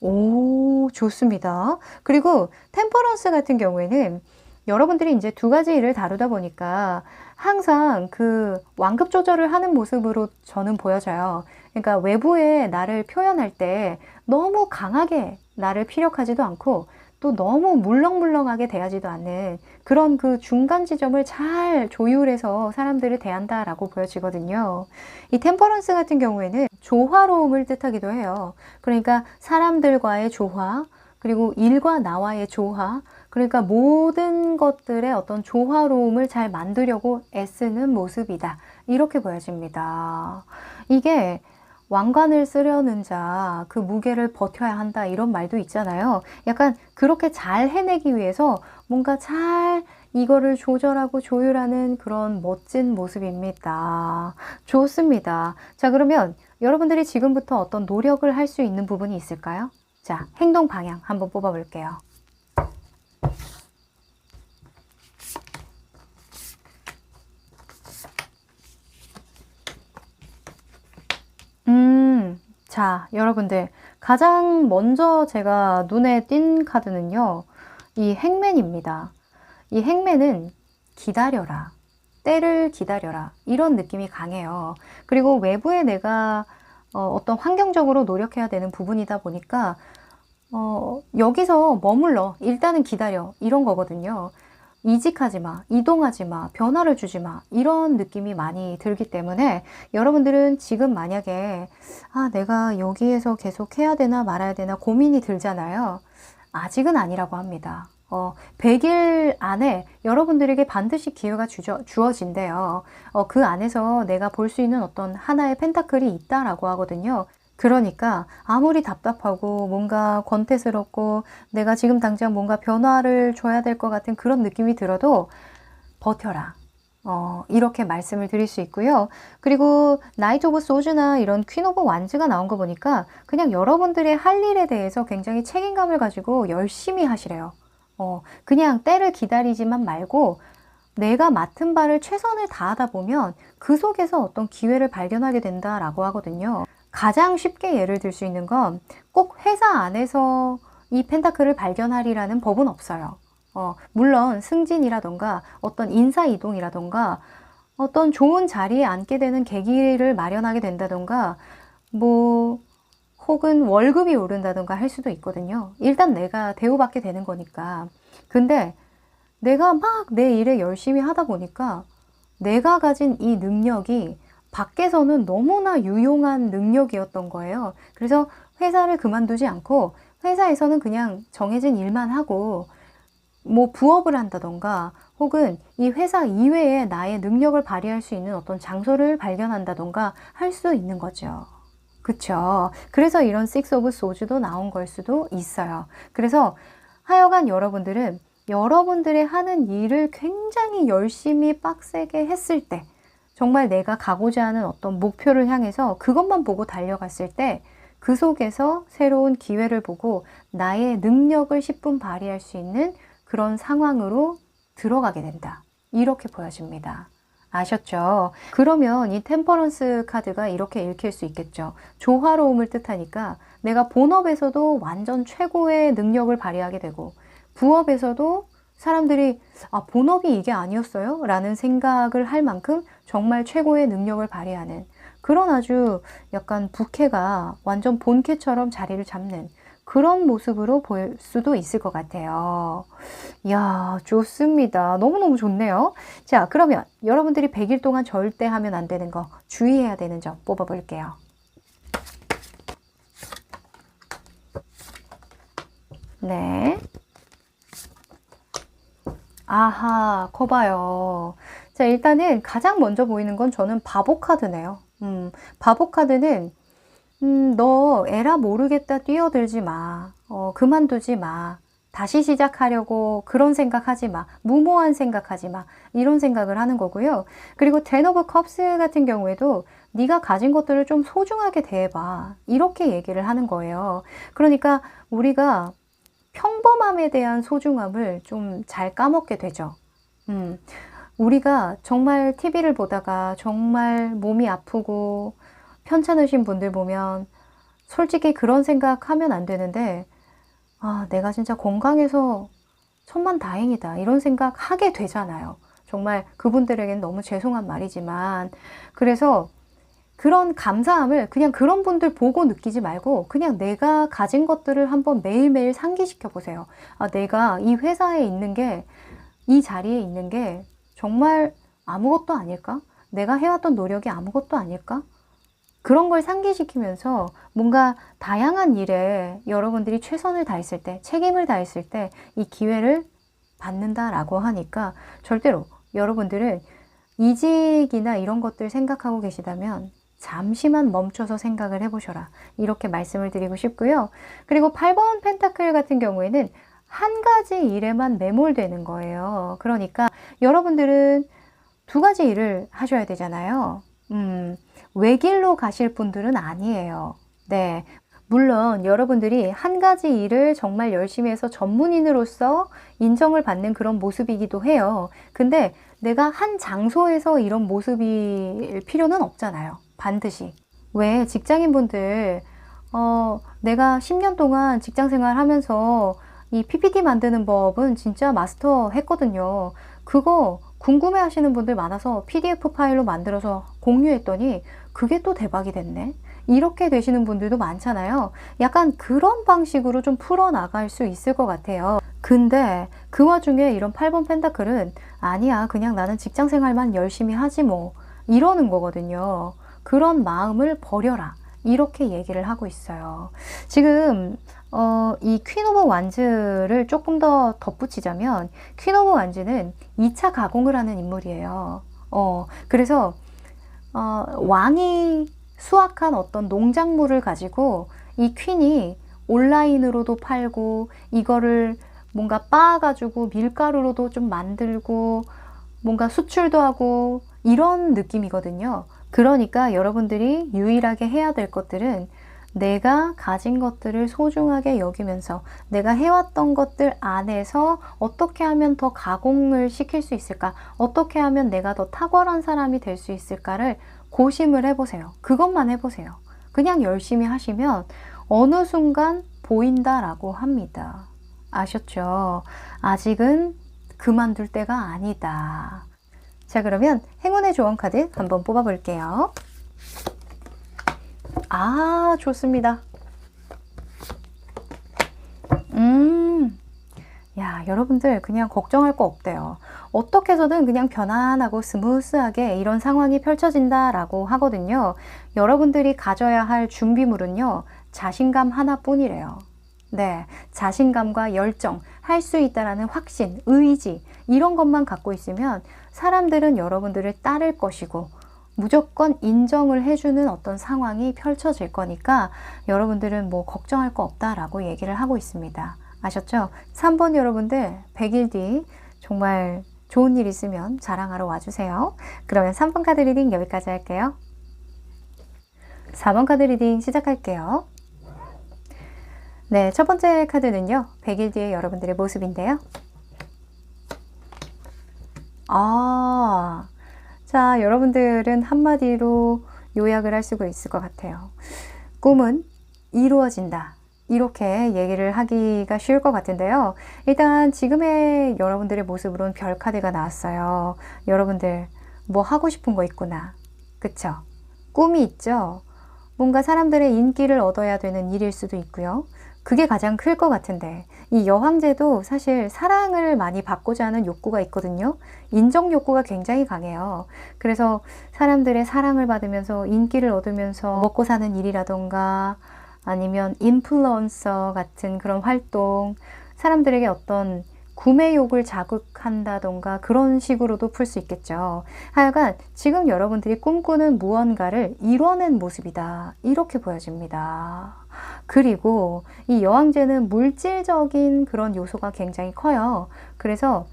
[SPEAKER 1] 오, 좋습니다. 그리고 템퍼런스 같은 경우에는 여러분들이 이제 두 가지 일을 다루다 보니까 항상 그 완급 조절을 하는 모습으로 저는 보여져요. 그러니까 외부에 나를 표현할 때 너무 강하게 나를 피력하지도 않고 또 너무 물렁물렁하게 대하지도 않는 그런 그 중간 지점을 잘 조율해서 사람들을 대한다라고 보여지거든요. 이 템퍼런스 같은 경우에는 조화로움을 뜻하기도 해요. 그러니까 사람들과의 조화, 그리고 일과 나와의 조화, 그러니까 모든 것들의 어떤 조화로움을 잘 만들려고 애쓰는 모습이다. 이렇게 보여집니다. 이게 왕관을 쓰려는 자, 그 무게를 버텨야 한다. 이런 말도 있잖아요. 약간 그렇게 잘 해내기 위해서 뭔가 잘 이거를 조절하고 조율하는 그런 멋진 모습입니다. 좋습니다. 자, 그러면 여러분들이 지금부터 어떤 노력을 할 수 있는 부분이 있을까요? 자, 행동 방향 한번 뽑아볼게요. 자, 여러분들 가장 먼저 제가 눈에 띈 카드는요. 이 행맨입니다. 이 행맨은 기다려라. 때를 기다려라. 이런 느낌이 강해요. 그리고 외부에 내가 어떤 환경적으로 노력해야 되는 부분이다 보니까 여기서 머물러. 일단은 기다려. 이런 거거든요. 이직하지 마, 이동하지 마, 변화를 주지 마. 이런 느낌이 많이 들기 때문에 여러분들은 지금 만약에 내가 여기에서 계속 해야 되나 말아야 되나 고민이 들잖아요. 아직은 아니라고 합니다. 100일 안에 여러분들에게 반드시 기회가 주어진대요. 그 안에서 내가 볼 수 있는 어떤 하나의 펜타클이 있다라고 하거든요. 그러니까 아무리 답답하고 뭔가 권태스럽고 내가 지금 당장 뭔가 변화를 줘야 될 것 같은 그런 느낌이 들어도 버텨라. 이렇게 말씀을 드릴 수 있고요. 그리고 나이트 오브 소즈나 이런 퀸 오브 완즈가 나온 거 보니까 그냥 여러분들의 할 일에 대해서 굉장히 책임감을 가지고 열심히 하시래요. 그냥 때를 기다리지만 말고 내가 맡은 바를 최선을 다하다 보면 그 속에서 어떤 기회를 발견하게 된다라고 하거든요. 가장 쉽게 예를 들 수 있는 건 꼭 회사 안에서 이 펜타클을 발견하리라는 법은 없어요. 물론 승진이라던가 어떤 인사 이동이라던가 어떤 좋은 자리에 앉게 되는 계기를 마련하게 된다던가 뭐 혹은 월급이 오른다던가 할 수도 있거든요. 일단 내가 대우받게 되는 거니까. 근데 내가 막 내 일에 열심히 하다 보니까 내가 가진 이 능력이 밖에서는 너무나 유용한 능력이었던 거예요. 그래서 회사를 그만두지 않고 회사에서는 그냥 정해진 일만 하고 뭐 부업을 한다던가 혹은 이 회사 이외에 나의 능력을 발휘할 수 있는 어떤 장소를 발견한다던가 할 수 있는 거죠. 그쵸? 그래서 이런 Six of Swords도 나온 걸 수도 있어요. 그래서 하여간 여러분들은 여러분들의 하는 일을 굉장히 열심히 빡세게 했을 때 정말 내가 가고자 하는 어떤 목표를 향해서 그것만 보고 달려갔을 때 그 속에서 새로운 기회를 보고 나의 능력을 10분 발휘할 수 있는 그런 상황으로 들어가게 된다. 이렇게 보여집니다. 아셨죠? 그러면 이 템퍼런스 카드가 이렇게 읽힐 수 있겠죠. 조화로움을 뜻하니까 내가 본업에서도 완전 최고의 능력을 발휘하게 되고 부업에서도 사람들이 본업이 이게 아니었어요? 라는 생각을 할 만큼 정말 최고의 능력을 발휘하는 그런 아주 약간 부캐가 완전 본캐처럼 자리를 잡는 그런 모습으로 보일 수도 있을 것 같아요. 이야, 좋습니다. 너무너무 좋네요. 자, 그러면 여러분들이 100일 동안 절대 하면 안 되는 거, 주의해야 되는 점 뽑아볼게요. 네. 아하, 커봐요. 자, 일단은 가장 먼저 보이는 건 저는 바보 카드네요. 바보 카드는, 너 에라 모르겠다 뛰어들지 마. 그만두지 마. 다시 시작하려고 그런 생각하지 마. 무모한 생각하지 마. 이런 생각을 하는 거고요. 그리고 텐 오브 컵스 같은 경우에도 네가 가진 것들을 좀 소중하게 대해봐. 이렇게 얘기를 하는 거예요. 그러니까 우리가 평범함에 대한 소중함을 좀 잘 까먹게 되죠. 우리가 정말 TV를 보다가 정말 몸이 아프고 편찮으신 분들 보면 솔직히 그런 생각하면 안 되는데, 아, 내가 진짜 건강해서 천만다행이다. 이런 생각 하게 되잖아요. 정말 그분들에겐 너무 죄송한 말이지만. 그래서 그런 감사함을 그냥 그런 분들 보고 느끼지 말고 그냥 내가 가진 것들을 한번 매일매일 상기시켜 보세요. 아, 내가 이 회사에 있는 게, 이 자리에 있는 게 정말 아무것도 아닐까? 내가 해왔던 노력이 아무것도 아닐까? 그런 걸 상기시키면서 뭔가 다양한 일에 여러분들이 최선을 다했을 때, 책임을 다했을 때 이 기회를 받는다라고 하니까 절대로 여러분들은 이직이나 이런 것들 생각하고 계시다면 잠시만 멈춰서 생각을 해보셔라. 이렇게 말씀을 드리고 싶고요. 그리고 8번 펜타클 같은 경우에는 한 가지 일에만 매몰되는 거예요. 그러니까 여러분들은 두 가지 일을 하셔야 되잖아요. 외길로 가실 분들은 아니에요. 네. 물론 여러분들이 한 가지 일을 정말 열심히 해서 전문인으로서 인정을 받는 그런 모습이기도 해요. 근데 내가 한 장소에서 이런 모습일 필요는 없잖아요. 반드시. 왜 직장인분들 내가 10년 동안 직장 생활하면서 이 PPT 만드는 법은 진짜 마스터 했거든요. 그거 궁금해 하시는 분들 많아서 PDF 파일로 만들어서 공유했더니 그게 또 대박이 됐네. 이렇게 되시는 분들도 많잖아요. 약간 그런 방식으로 좀 풀어나갈 수 있을 것 같아요. 근데 그 와중에 이런 8번 펜타클은 아니야, 그냥 나는 직장 생활만 열심히 하지 뭐, 이러는 거거든요. 그런 마음을 버려라. 이렇게 얘기를 하고 있어요. 지금 이 퀸 오브 완즈를 조금 더 덧붙이자면 퀸 오브 완즈는 2차 가공을 하는 인물이에요. 그래서 왕이 수확한 어떤 농작물을 가지고 이 퀸이 온라인으로도 팔고 이거를 뭔가 빻아가지고 밀가루로도 좀 만들고 뭔가 수출도 하고 이런 느낌이거든요. 그러니까 여러분들이 유일하게 해야 될 것들은 내가 가진 것들을 소중하게 여기면서 내가 해왔던 것들 안에서 어떻게 하면 더 가공을 시킬 수 있을까? 어떻게 하면 내가 더 탁월한 사람이 될 수 있을까를 고심을 해보세요. 그것만 해보세요. 그냥 열심히 하시면 어느 순간 보인다라고 합니다. 아셨죠? 아직은 그만둘 때가 아니다. 자, 그러면 행운의 조언 카드 한번 뽑아볼게요. 아, 좋습니다. 야, 여러분들 그냥 걱정할 거 없대요. 어떻게 해서든 그냥 편안하고 스무스하게 이런 상황이 펼쳐진다라고 하거든요. 여러분들이 가져야 할 준비물은요, 자신감 하나뿐이래요. 네, 자신감과 열정, 할 수 있다라는 확신, 의지, 이런 것만 갖고 있으면 사람들은 여러분들을 따를 것이고 무조건 인정을 해주는 어떤 상황이 펼쳐질 거니까 여러분들은 뭐 걱정할 거 없다라고 얘기를 하고 있습니다. 아셨죠? 3번 여러분들 100일 뒤 정말 좋은 일 있으면 자랑하러 와주세요. 그러면 3번 카드 리딩 여기까지 할게요. 4번 카드 리딩 시작할게요. 네, 첫 번째 카드는요, 100일 뒤에 여러분들의 모습인데요. 자, 여러분들은 한마디로 요약을 할 수가 있을 것 같아요. 꿈은 이루어진다. 이렇게 얘기를 하기가 쉬울 것 같은데요. 일단 지금의 여러분들의 모습으로는 별 카드가 나왔어요. 여러분들 뭐 하고 싶은 거 있구나. 그쵸? 꿈이 있죠? 뭔가 사람들의 인기를 얻어야 되는 일일 수도 있고요. 그게 가장 클 것 같은데 이 여황제도 사실 사랑을 많이 받고자 하는 욕구가 있거든요. 인정 욕구가 굉장히 강해요. 그래서 사람들의 사랑을 받으면서 인기를 얻으면서 먹고 사는 일이라던가 아니면 인플루언서 같은 그런 활동, 사람들에게 어떤 구매욕을 자극한다던가 그런 식으로도 풀 수 있겠죠. 하여간 지금 여러분들이 꿈꾸는 무언가를 이뤄낸 모습이다. 이렇게 보여집니다. 그리고 이 여왕제는 물질적인 그런 요소가 굉장히 커요. 그래서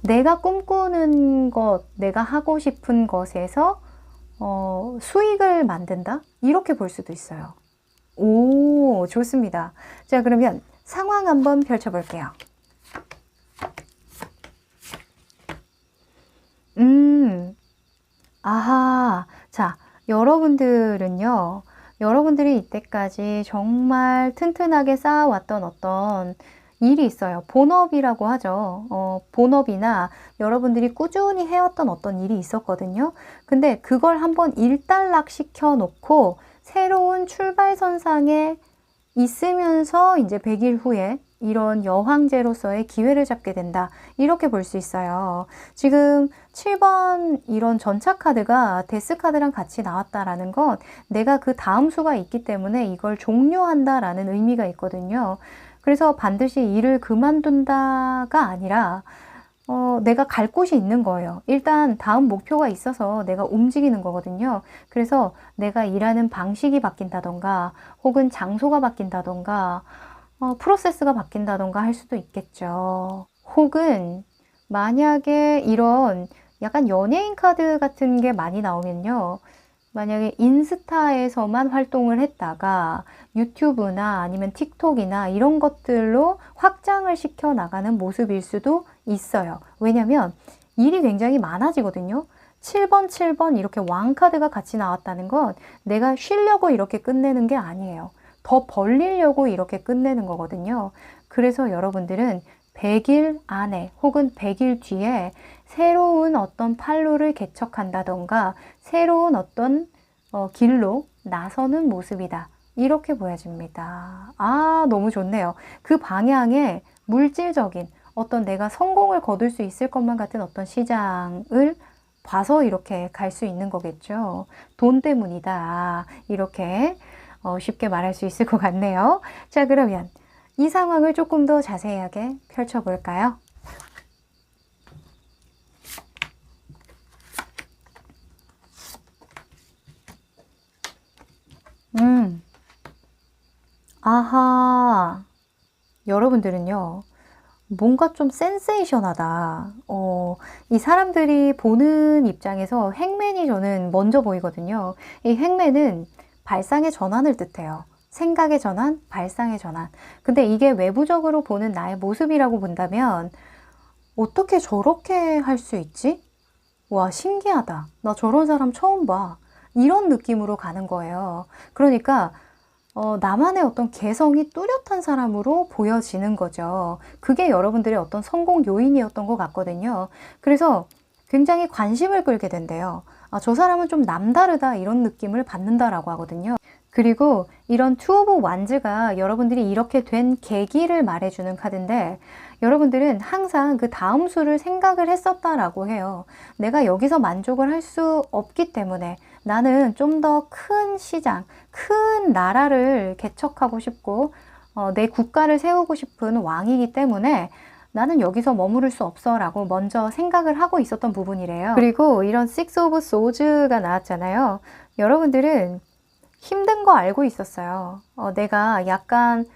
[SPEAKER 1] 내가 꿈꾸는 것, 내가 하고 싶은 것에서 수익을 만든다? 이렇게 볼 수도 있어요. 오, 좋습니다. 자, 그러면 상황 한번 펼쳐볼게요. 아하. 자, 여러분들은요, 여러분들이 이때까지 정말 튼튼하게 쌓아왔던 어떤 일이 있어요. 본업이라고 하죠. 본업이나 여러분들이 꾸준히 해왔던 어떤 일이 있었거든요. 근데 그걸 한번 일단락 시켜 놓고 새로운 출발선상에 있으면서 이제 100일 후에 이런 여황제로서의 기회를 잡게 된다. 이렇게 볼 수 있어요. 지금 7번 이런 전차 카드가 데스 카드랑 같이 나왔다라는 건 내가 그 다음 수가 있기 때문에 이걸 종료한다라는 의미가 있거든요. 그래서 반드시 일을 그만둔다가 아니라 내가 갈 곳이 있는 거예요. 일단 다음 목표가 있어서 내가 움직이는 거거든요. 그래서 내가 일하는 방식이 바뀐다던가 혹은 장소가 바뀐다던가 프로세스가 바뀐다던가 할 수도 있겠죠. 혹은 만약에 이런 약간 연예인 카드 같은 게 많이 나오면요. 만약에 인스타에서만 활동을 했다가 유튜브나 아니면 틱톡이나 이런 것들로 확장을 시켜 나가는 모습일 수도 있어요. 왜냐면 일이 굉장히 많아지거든요. 7번, 7번 이렇게 왕카드가 같이 나왔다는 건 내가 쉬려고 이렇게 끝내는 게 아니에요. 더 벌리려고 이렇게 끝내는 거거든요. 그래서 여러분들은 100일 안에 혹은 100일 뒤에 새로운 어떤 판로를 개척한다던가 새로운 어떤 길로 나서는 모습이다. 이렇게 보여집니다. 아, 너무 좋네요. 그 방향에 물질적인 어떤 내가 성공을 거둘 수 있을 것만 같은 어떤 시장을 봐서 이렇게 갈 수 있는 거겠죠. 돈 때문이다. 이렇게 쉽게 말할 수 있을 것 같네요. 자, 그러면 이 상황을 조금 더 자세하게 펼쳐볼까요? 아하. 여러분들은요, 뭔가 좀 센세이션하다. 이 사람들이 보는 입장에서 행맨이 저는 먼저 보이거든요. 이 행맨은 발상의 전환을 뜻해요. 생각의 전환, 발상의 전환. 근데 이게 외부적으로 보는 나의 모습이라고 본다면 어떻게 저렇게 할 수 있지? 와, 신기하다. 나 저런 사람 처음 봐. 이런 느낌으로 가는 거예요. 그러니까 나만의 어떤 개성이 뚜렷한 사람으로 보여지는 거죠. 그게 여러분들의 어떤 성공 요인이었던 것 같거든요. 그래서 굉장히 관심을 끌게 된대요. 아, 저 사람은 좀 남다르다 이런 느낌을 받는다라고 하거든요. 그리고 이런 투 오브 완즈가 여러분들이 이렇게 된 계기를 말해주는 카드인데 여러분들은 항상 그 다음 수를 생각을 했었다라고 해요. 내가 여기서 만족을 할 수 없기 때문에 나는 좀 더 큰 시장, 큰 나라를 개척하고 싶고 내 국가를 세우고 싶은 왕이기 때문에 나는 여기서 머무를 수 없어 라고 먼저 생각을 하고 있었던 부분이래요. 그리고 이런 Six of Swords가 나왔잖아요. 여러분들은 힘든 거 알고 있었어요. 내가 약간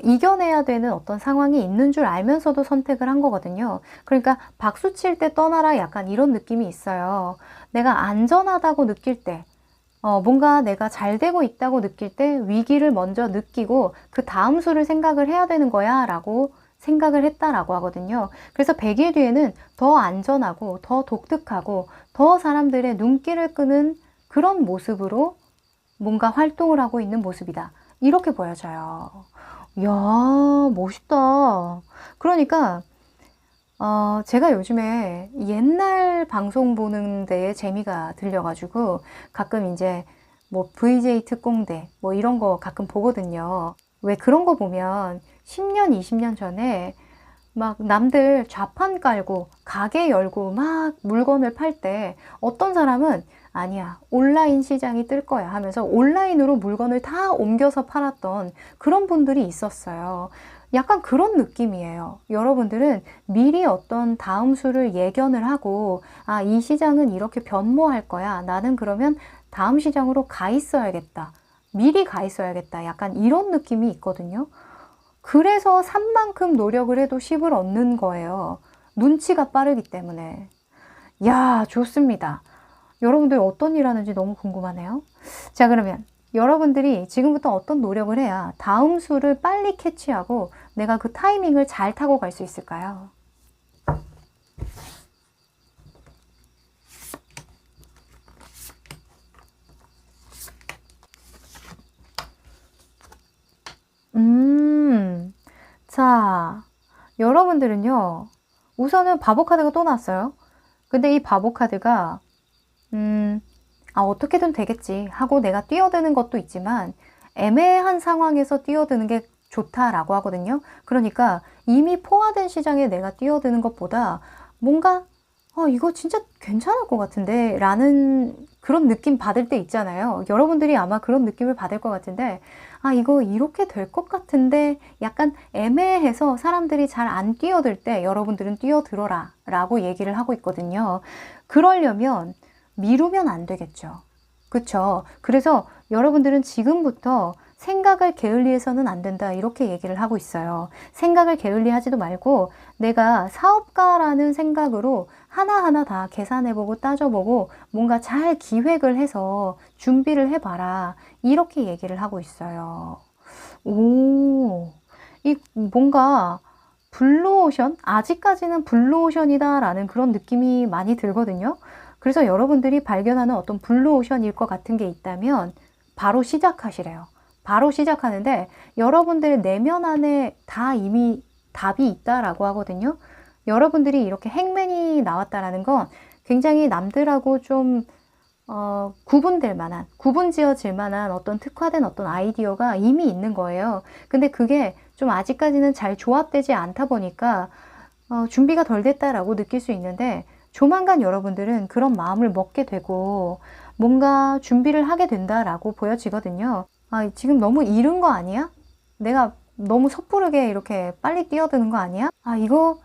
[SPEAKER 1] 이겨내야 되는 어떤 상황이 있는 줄 알면서도 선택을 한 거거든요. 그러니까 박수 칠 때 떠나라 약간 이런 느낌이 있어요. 내가 안전하다고 느낄 때 뭔가 내가 잘 되고 있다고 느낄 때 위기를 먼저 느끼고 그 다음 수를 생각을 해야 되는 거야 라고 생각을 했다라고 하거든요. 그래서 100일 뒤에는 더 안전하고 더 독특하고 더 사람들의 눈길을 끄는 그런 모습으로 뭔가 활동을 하고 있는 모습이다. 이렇게 보여져요. 이야, 멋있다. 그러니까 제가 요즘에 옛날 방송 보는 데에 재미가 들려가지고 가끔 이제 뭐 VJ 특공대 뭐 이런 거 가끔 보거든요. 왜 그런 거 보면 10년, 20년 전에 막 남들 좌판 깔고 가게 열고 막 물건을 팔 때 어떤 사람은 아니야, 온라인 시장이 뜰 거야 하면서 온라인으로 물건을 다 옮겨서 팔았던 그런 분들이 있었어요. 약간 그런 느낌이에요. 여러분들은 미리 어떤 다음 수를 예견을 하고, 아, 이 시장은 이렇게 변모할 거야. 나는 그러면 다음 시장으로 가 있어야겠다. 미리 가 있어야겠다. 약간 이런 느낌이 있거든요. 그래서 산 만큼 노력을 해도 10을 얻는 거예요. 눈치가 빠르기 때문에. 야, 좋습니다. 여러분들 어떤 일 하는지 너무 궁금하네요. 자, 그러면 여러분들이 지금부터 어떤 노력을 해야 다음 수를 빨리 캐치하고 내가 그 타이밍을 잘 타고 갈 수 있을까요? 자, 여러분들은요, 우선은 바보 카드가 또 나왔어요. 근데 이 바보 카드가, 어떻게든 되겠지 하고 내가 뛰어드는 것도 있지만, 애매한 상황에서 뛰어드는 게 좋다라고 하거든요. 그러니까 이미 포화된 시장에 내가 뛰어드는 것보다 뭔가 이거 진짜 괜찮을 것 같은데 라는 그런 느낌 받을 때 있잖아요. 여러분들이 아마 그런 느낌을 받을 것 같은데, 이거 이렇게 될 것 같은데 약간 애매해서 사람들이 잘 안 뛰어들 때 여러분들은 뛰어들어라 라고 얘기를 하고 있거든요. 그러려면 미루면 안 되겠죠. 그쵸? 그래서 여러분들은 지금부터 생각을 게을리해서는 안 된다 이렇게 얘기를 하고 있어요. 생각을 게을리하지도 말고 내가 사업가라는 생각으로 하나하나 다 계산해보고 따져보고 뭔가 잘 기획을 해서 준비를 해봐라 이렇게 얘기를 하고 있어요. 오, 이 뭔가 블루오션? 아직까지는 블루오션이다 라는 그런 느낌이 많이 들거든요. 그래서 여러분들이 발견하는 어떤 블루오션일 것 같은 게 있다면 바로 시작하시래요. 바로 시작하는데 여러분들 내면 안에 다 이미 답이 있다라고 하거든요. 여러분들이 이렇게 행맨이 나왔다라는 건 굉장히 남들하고 좀 구분될 만한, 구분 지어질 만한 어떤 특화된 어떤 아이디어가 이미 있는 거예요. 근데 그게 좀 아직까지는 잘 조합되지 않다 보니까 준비가 덜 됐다라고 느낄 수 있는데 조만간 여러분들은 그런 마음을 먹게 되고 뭔가 준비를 하게 된다라고 보여지거든요. 지금 너무 이른 거 아니야? 내가 너무 섣부르게 이렇게 빨리 뛰어드는 거 아니야? 이거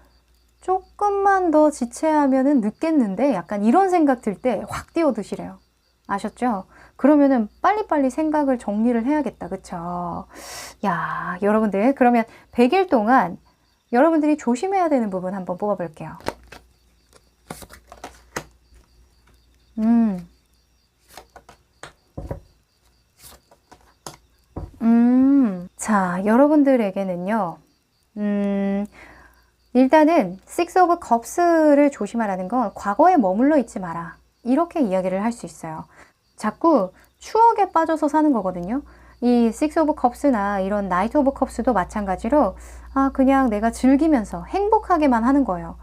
[SPEAKER 1] 조금만 더 지체하면은 늦겠는데? 약간 이런 생각 들 때 확 뛰어드시래요. 아셨죠? 그러면은 빨리빨리 생각을 정리를 해야겠다. 그쵸? 야, 여러분들, 그러면 100일 동안 여러분들이 조심해야 되는 부분 한번 뽑아볼게요. 자, 여러분들에게는요, 일단은 Six of Cups를 조심하라는 건 과거에 머물러 있지 마라. 이렇게 이야기를 할 수 있어요. 자꾸 추억에 빠져서 사는 거거든요. 이 Six of Cups나 이런 Knight of Cups도 마찬가지로 그냥 내가 즐기면서 행복하게만 하는 거예요.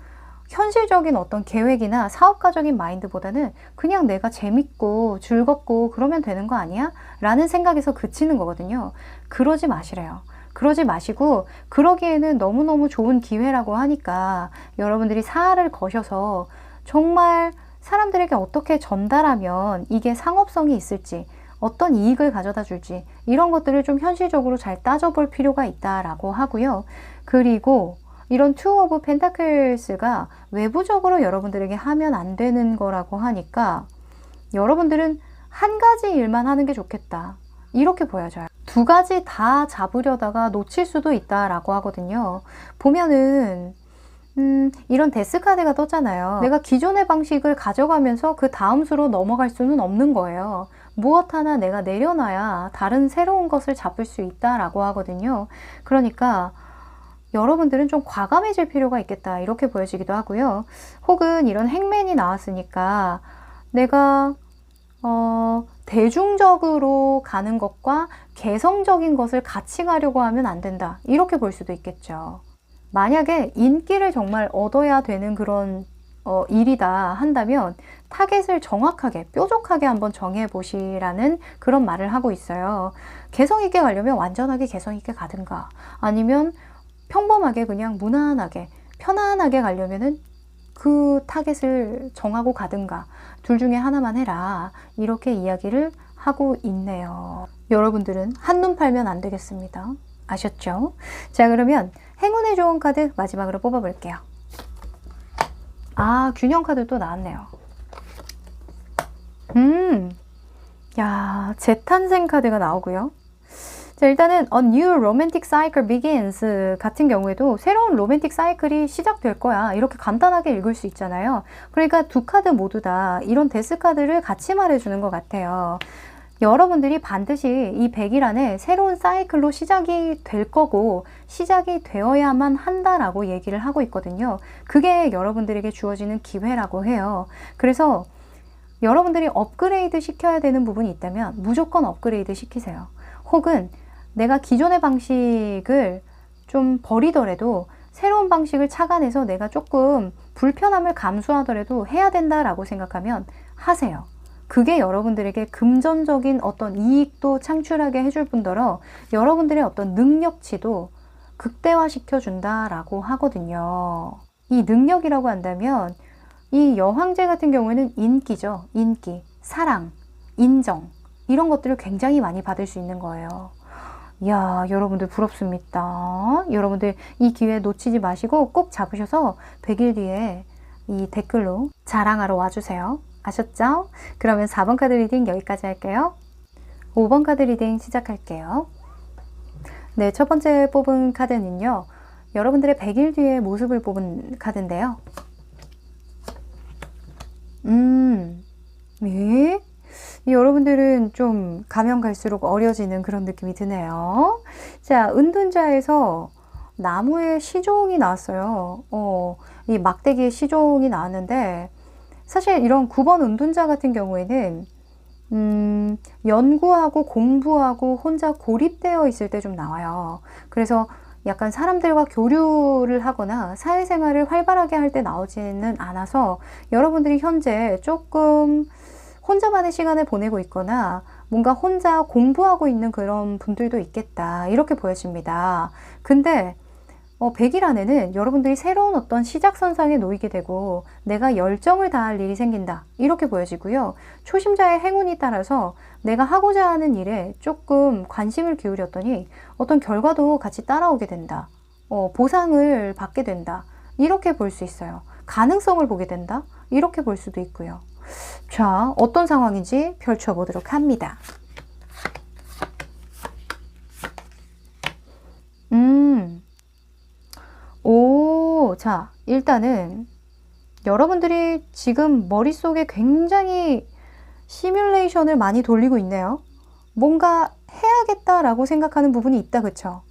[SPEAKER 1] 현실적인 어떤 계획이나 사업가적인 마인드보다는 그냥 내가 재밌고 즐겁고 그러면 되는 거 아니야? 라는 생각에서 그치는 거거든요. 그러지 마시래요. 그러지 마시고 그러기에는 너무너무 좋은 기회라고 하니까 여러분들이 사활을 거셔서 정말 사람들에게 어떻게 전달하면 이게 상업성이 있을지 어떤 이익을 가져다 줄지 이런 것들을 좀 현실적으로 잘 따져볼 필요가 있다라고 하고요. 그리고 이런 투 오브 펜타클스가 외부적으로 여러분들에게 하면 안 되는 거라고 하니까 여러분들은 한 가지 일만 하는 게 좋겠다. 이렇게 보여져요. 두 가지 다 잡으려다가 놓칠 수도 있다라고 하거든요. 보면은 이런 데스 카드가 떴잖아요. 내가 기존의 방식을 가져가면서 그 다음 수로 넘어갈 수는 없는 거예요. 무엇 하나 내가 내려놔야 다른 새로운 것을 잡을 수 있다라고 하거든요. 그러니까 여러분들은 좀 과감해질 필요가 있겠다 이렇게 보여지기도 하고요. 혹은 이런 행맨이 나왔으니까 내가 대중적으로 가는 것과 개성적인 것을 같이 가려고 하면 안 된다 이렇게 볼 수도 있겠죠. 만약에 인기를 정말 얻어야 되는 그런 일이다 한다면 타겟을 정확하게 뾰족하게 한번 정해 보시라는 그런 말을 하고 있어요. 개성 있게 가려면 완전하게 개성 있게 가든가 아니면 평범하게 그냥 무난하게 편안하게 가려면은 그 타겟을 정하고 가든가 둘 중에 하나만 해라. 이렇게 이야기를 하고 있네요. 여러분들은 한눈 팔면 안 되겠습니다. 아셨죠? 자, 그러면 행운의 좋은 카드 마지막으로 뽑아볼게요. 아, 균형 카드 또 나왔네요. 야, 재탄생 카드가 나오고요. 자, 일단은 A New Romantic Cycle Begins 같은 경우에도 새로운 로맨틱 사이클이 시작될 거야. 이렇게 간단하게 읽을 수 있잖아요. 그러니까 두 카드 모두 다 이런 데스 카드를 같이 말해주는 것 같아요. 여러분들이 반드시 이 100일 안에 새로운 사이클로 시작이 될 거고 시작이 되어야만 한다라고 얘기를 하고 있거든요. 그게 여러분들에게 주어지는 기회라고 해요. 그래서 여러분들이 업그레이드 시켜야 되는 부분이 있다면 무조건 업그레이드 시키세요. 혹은 내가 기존의 방식을 좀 버리더라도 새로운 방식을 착안해서 내가 조금 불편함을 감수하더라도 해야 된다라고 생각하면 하세요. 그게 여러분들에게 금전적인 어떤 이익도 창출하게 해줄 뿐더러 여러분들의 어떤 능력치도 극대화시켜 준다라고 하거든요. 이 능력이라고 한다면 이 여황제 같은 경우에는 인기죠. 인기, 사랑, 인정 이런 것들을 굉장히 많이 받을 수 있는 거예요. 이야, 여러분들 부럽습니다. 여러분들 이 기회 놓치지 마시고 꼭 잡으셔서 100일 뒤에 이 댓글로 자랑하러 와주세요. 아셨죠? 그러면 4번 카드 리딩 여기까지 할게요. 5번 카드 리딩 시작할게요. 네, 첫 번째 뽑은 카드는요. 여러분들의 100일 뒤의 모습을 뽑은 카드인데요. 네. 여러분들은 좀 가면 갈수록 어려지는 그런 느낌이 드네요. 자, 은둔자에서 나무의 시종이 나왔어요. 이 막대기의 시종이 나왔는데 사실 이런 9번 은둔자 같은 경우에는 연구하고 공부하고 혼자 고립되어 있을 때 좀 나와요. 그래서 약간 사람들과 교류를 하거나 사회생활을 활발하게 할 때 나오지는 않아서 여러분들이 현재 조금 혼자만의 시간을 보내고 있거나 뭔가 혼자 공부하고 있는 그런 분들도 있겠다 이렇게 보여집니다. 근데 100일 안에는 여러분들이 새로운 어떤 시작선상에 놓이게 되고 내가 열정을 다할 일이 생긴다 이렇게 보여지고요. 초심자의 행운이 따라서 내가 하고자 하는 일에 조금 관심을 기울였더니 어떤 결과도 같이 따라오게 된다. 보상을 받게 된다. 이렇게 볼 수 있어요. 가능성을 보게 된다. 이렇게 볼 수도 있고요. 자, 어떤 상황인지 펼쳐보도록 합니다. 자, 일단은 여러분들이 지금 머릿속에 굉장히 시뮬레이션을 많이 돌리고 있네요. 뭔가 해야겠다라고 생각하는 부분이 있다, 그쵸?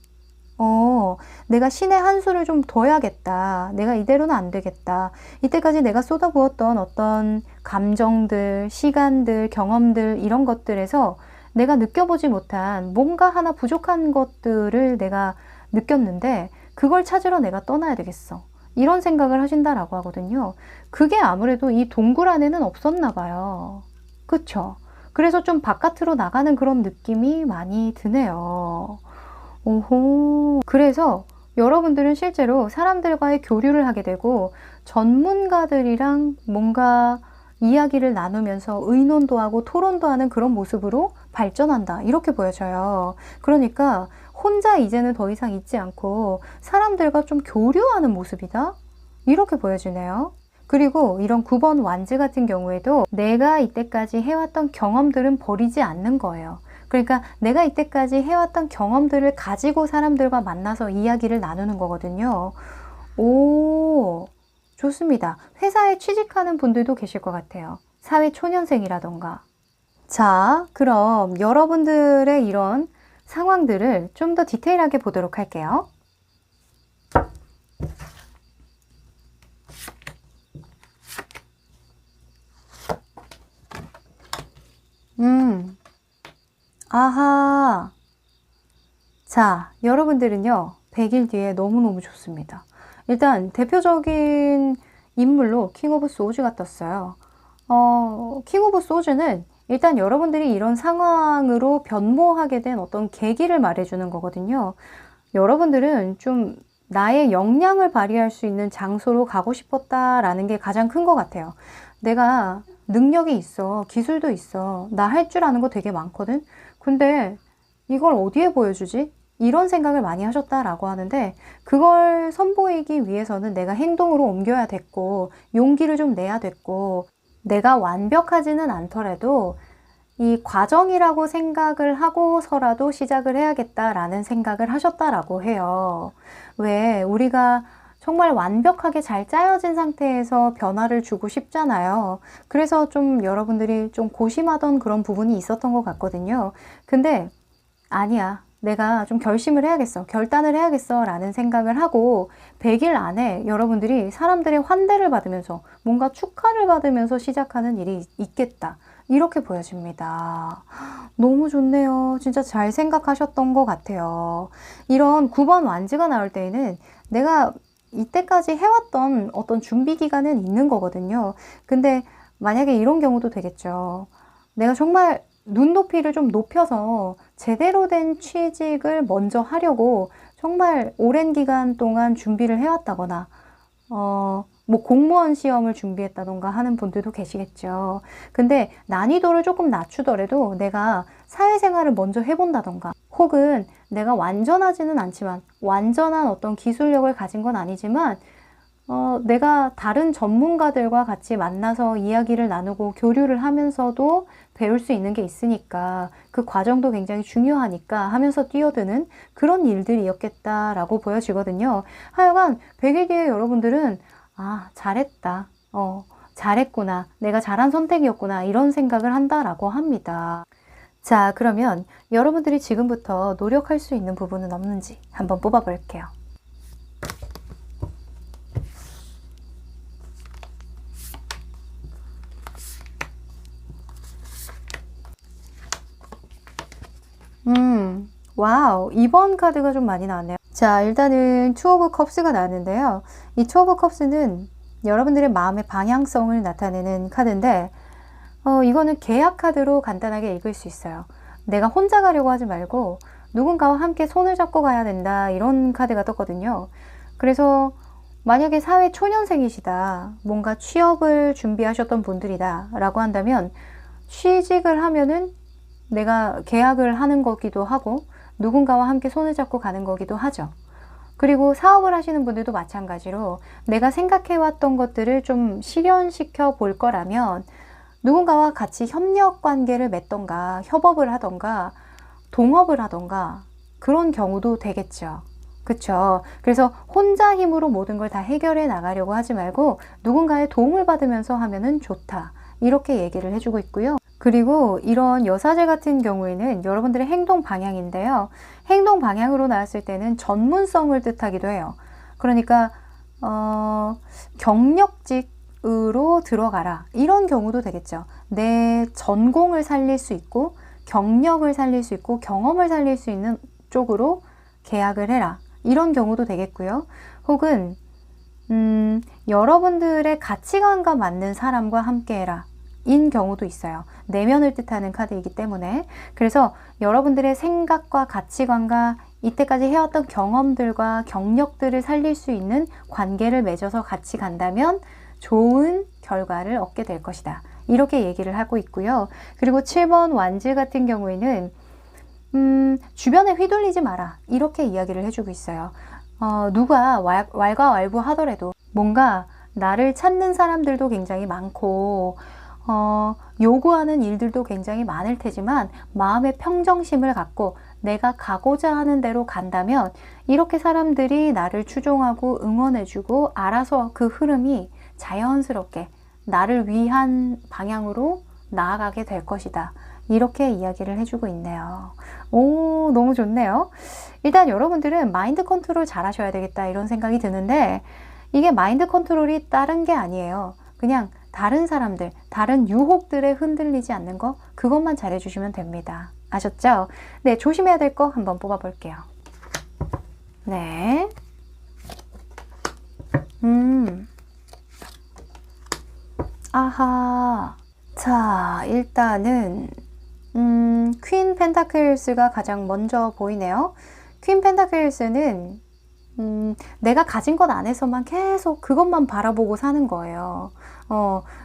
[SPEAKER 1] 내가 신의 한 수를 좀 둬야겠다. 내가 이대로는 안 되겠다. 이때까지 내가 쏟아부었던 어떤 감정들, 시간들, 경험들 이런 것들에서 내가 느껴보지 못한 뭔가 하나 부족한 것들을 내가 느꼈는데 그걸 찾으러 내가 떠나야 되겠어. 이런 생각을 하신다라고 하거든요. 그게 아무래도 이 동굴 안에는 없었나 봐요. 그쵸? 그래서 좀 바깥으로 나가는 그런 느낌이 많이 드네요. 오호. 그래서 여러분들은 실제로 사람들과의 교류를 하게 되고 전문가들이랑 뭔가 이야기를 나누면서 의논도 하고 토론도 하는 그런 모습으로 발전한다. 이렇게 보여져요. 그러니까 혼자 이제는 더 이상 있지 않고 사람들과 좀 교류하는 모습이다. 이렇게 보여지네요. 그리고 이런 9번 완즈 같은 경우에도 내가 이때까지 해왔던 경험들은 버리지 않는 거예요. 그러니까 내가 이때까지 해왔던 경험들을 가지고 사람들과 만나서 이야기를 나누는 거거든요. 오, 좋습니다. 회사에 취직하는 분들도 계실 것 같아요. 사회 초년생이라던가. 자, 그럼 여러분들의 이런 상황들을 좀 더 디테일하게 보도록 할게요. 아하. 자, 여러분들은요, 100일 뒤에 너무너무 좋습니다. 일단 대표적인 인물로 킹 오브 소즈가 떴어요. 킹 오브 소즈는 일단 여러분들이 이런 상황으로 변모하게 된 어떤 계기를 말해주는 거거든요. 여러분들은 좀 나의 역량을 발휘할 수 있는 장소로 가고 싶었다라는 게 가장 큰 것 같아요. 내가 능력이 있어, 기술도 있어, 나 할 줄 아는 거 되게 많거든. 근데 이걸 어디에 보여주지? 이런 생각을 많이 하셨다라고 하는데, 그걸 선보이기 위해서는 내가 행동으로 옮겨야 됐고, 용기를 좀 내야 됐고, 내가 완벽하지는 않더라도 이 과정이라고 생각을 하고서라도 시작을 해야겠다라는 생각을 하셨다라고 해요. 왜 우리가 정말 완벽하게 잘 짜여진 상태에서 변화를 주고 싶잖아요. 그래서 좀 여러분들이 좀 고심하던 그런 부분이 있었던 것 같거든요. 근데 아니야. 내가 좀 결심을 해야겠어. 결단을 해야겠어. 라는 생각을 하고 100일 안에 여러분들이 사람들의 환대를 받으면서 뭔가 축하를 받으면서 시작하는 일이 있겠다. 이렇게 보여집니다. 너무 좋네요. 진짜 잘 생각하셨던 것 같아요. 이런 9번 완즈가 나올 때에는 내가 이때까지 해왔던 어떤 준비 기간은 있는 거거든요. 근데 만약에 이런 경우도 되겠죠. 내가 정말 눈높이를 좀 높여서 제대로 된 취직을 먼저 하려고 정말 오랜 기간 동안 준비를 해왔다거나, 뭐 공무원 시험을 준비했다던가 하는 분들도 계시겠죠. 근데 난이도를 조금 낮추더라도 내가 사회생활을 먼저 해본다던가, 혹은 내가 완전하지는 않지만, 완전한 어떤 기술력을 가진 건 아니지만, 내가 다른 전문가들과 같이 만나서 이야기를 나누고 교류를 하면서도 배울 수 있는 게 있으니까 그 과정도 굉장히 중요하니까 하면서 뛰어드는 그런 일들이었겠다라고 보여지거든요. 하여간 100일 뒤에 여러분들은 아, 잘했다. 잘했구나. 내가 잘한 선택이었구나. 이런 생각을 한다라고 합니다. 자, 그러면 여러분들이 지금부터 노력할 수 있는 부분은 없는지 한번 뽑아볼게요. 와우. 2번 카드가 좀 많이 나왔네요. 자, 일단은 투 오브 컵스가 나왔는데요. 이 투 오브 컵스는 여러분들의 마음의 방향성을 나타내는 카드인데, 이거는 계약 카드로 간단하게 읽을 수 있어요. 내가 혼자 가려고 하지 말고 누군가와 함께 손을 잡고 가야 된다. 이런 카드가 떴거든요. 그래서 만약에 사회 초년생이시다. 뭔가 취업을 준비하셨던 분들이다. 라고 한다면 취직을 하면은 내가 계약을 하는 거기도 하고 누군가와 함께 손을 잡고 가는 거기도 하죠. 그리고 사업을 하시는 분들도 마찬가지로 내가 생각해왔던 것들을 좀 실현시켜 볼 거라면 누군가와 같이 협력 관계를 맺던가 협업을 하던가 동업을 하던가 그런 경우도 되겠죠. 그쵸? 그래서 혼자 힘으로 모든 걸 다 해결해 나가려고 하지 말고 누군가의 도움을 받으면서 하면은 좋다. 이렇게 얘기를 해주고 있고요. 그리고 이런 여사제 같은 경우에는 여러분들의 행동 방향인데요. 행동 방향으로 나왔을 때는 전문성을 뜻하기도 해요. 그러니까 경력직으로 들어가라. 이런 경우도 되겠죠. 내 전공을 살릴 수 있고 경력을 살릴 수 있고 경험을 살릴 수 있는 쪽으로 계약을 해라. 이런 경우도 되겠고요. 혹은 여러분들의 가치관과 맞는 사람과 함께 해라. 인 경우도 있어요. 내면을 뜻하는 카드이기 때문에. 그래서 여러분들의 생각과 가치관과 이때까지 해왔던 경험들과 경력들을 살릴 수 있는 관계를 맺어서 같이 간다면 좋은 결과를 얻게 될 것이다. 이렇게 얘기를 하고 있고요. 그리고 7번 완즈 같은 경우에는 주변에 휘둘리지 마라. 이렇게 이야기를 해주고 있어요. 누가 왈가왈부 하더라도 뭔가 나를 찾는 사람들도 굉장히 많고 요구하는 일들도 굉장히 많을 테지만 마음의 평정심을 갖고 내가 가고자 하는 대로 간다면 이렇게 사람들이 나를 추종하고 응원해주고 알아서 그 흐름이 자연스럽게 나를 위한 방향으로 나아가게 될 것이다. 이렇게 이야기를 해주고 있네요. 오, 너무 좋네요. 일단 여러분들은 마인드 컨트롤 잘 하셔야 되겠다 이런 생각이 드는데 이게 마인드 컨트롤이 다른 게 아니에요. 그냥 다른 사람들, 다른 유혹들에 흔들리지 않는 거 그것만 잘해주시면 됩니다. 아셨죠? 네, 조심해야 될 거 한번 뽑아볼게요. 네. 아하. 자, 일단은 퀸 펜타클스가 가장 먼저 보이네요. 퀸 펜타클스는 내가 가진 것 안에서만 계속 그것만 바라보고 사는 거예요.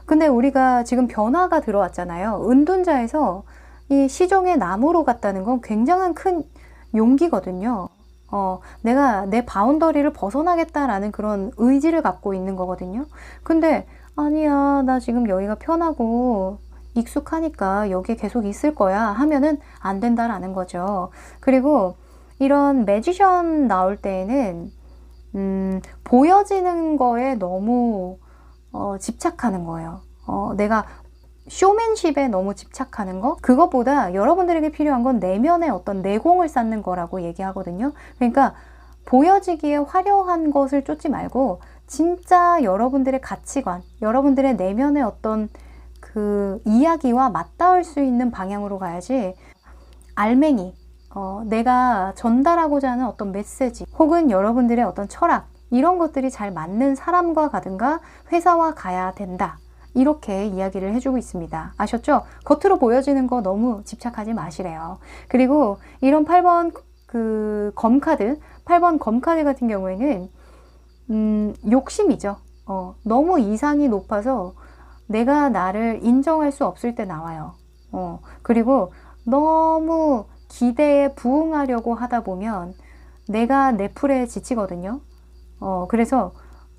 [SPEAKER 1] 근데 우리가 지금 변화가 들어왔잖아요. 은둔자에서 이 시종의 나무로 갔다는 건 굉장한 큰 용기거든요. 내가 내 바운더리를 벗어나겠다라는 그런 의지를 갖고 있는 거거든요. 근데 아니야, 나 지금 여기가 편하고 익숙하니까 여기에 계속 있을 거야 하면은 안 된다라는 거죠. 그리고 이런 매지션 나올 때에는 보여지는 거에 너무 집착하는 거예요. 내가 쇼맨십에 너무 집착하는 거, 그것보다 여러분들에게 필요한 건 내면의 어떤 내공을 쌓는 거라고 얘기하거든요. 그러니까 보여지기에 화려한 것을 쫓지 말고 진짜 여러분들의 가치관, 여러분들의 내면의 어떤 그 이야기와 맞닿을 수 있는 방향으로 가야지, 알맹이, 내가 전달하고자 하는 어떤 메시지 혹은 여러분들의 어떤 철학, 이런 것들이 잘 맞는 사람과 가든가 회사와 가야 된다, 이렇게 이야기를 해주고 있습니다. 아셨죠? 겉으로 보여지는 거 너무 집착하지 마시래요. 그리고 이런 8번 검카드 8번 검카드 같은 경우에는 욕심이죠. 너무 이상이 높아서 내가 나를 인정할 수 없을 때 나와요. 그리고 너무 기대에 부응하려고 하다 보면 내가 내 풀에 지치거든요. 그래서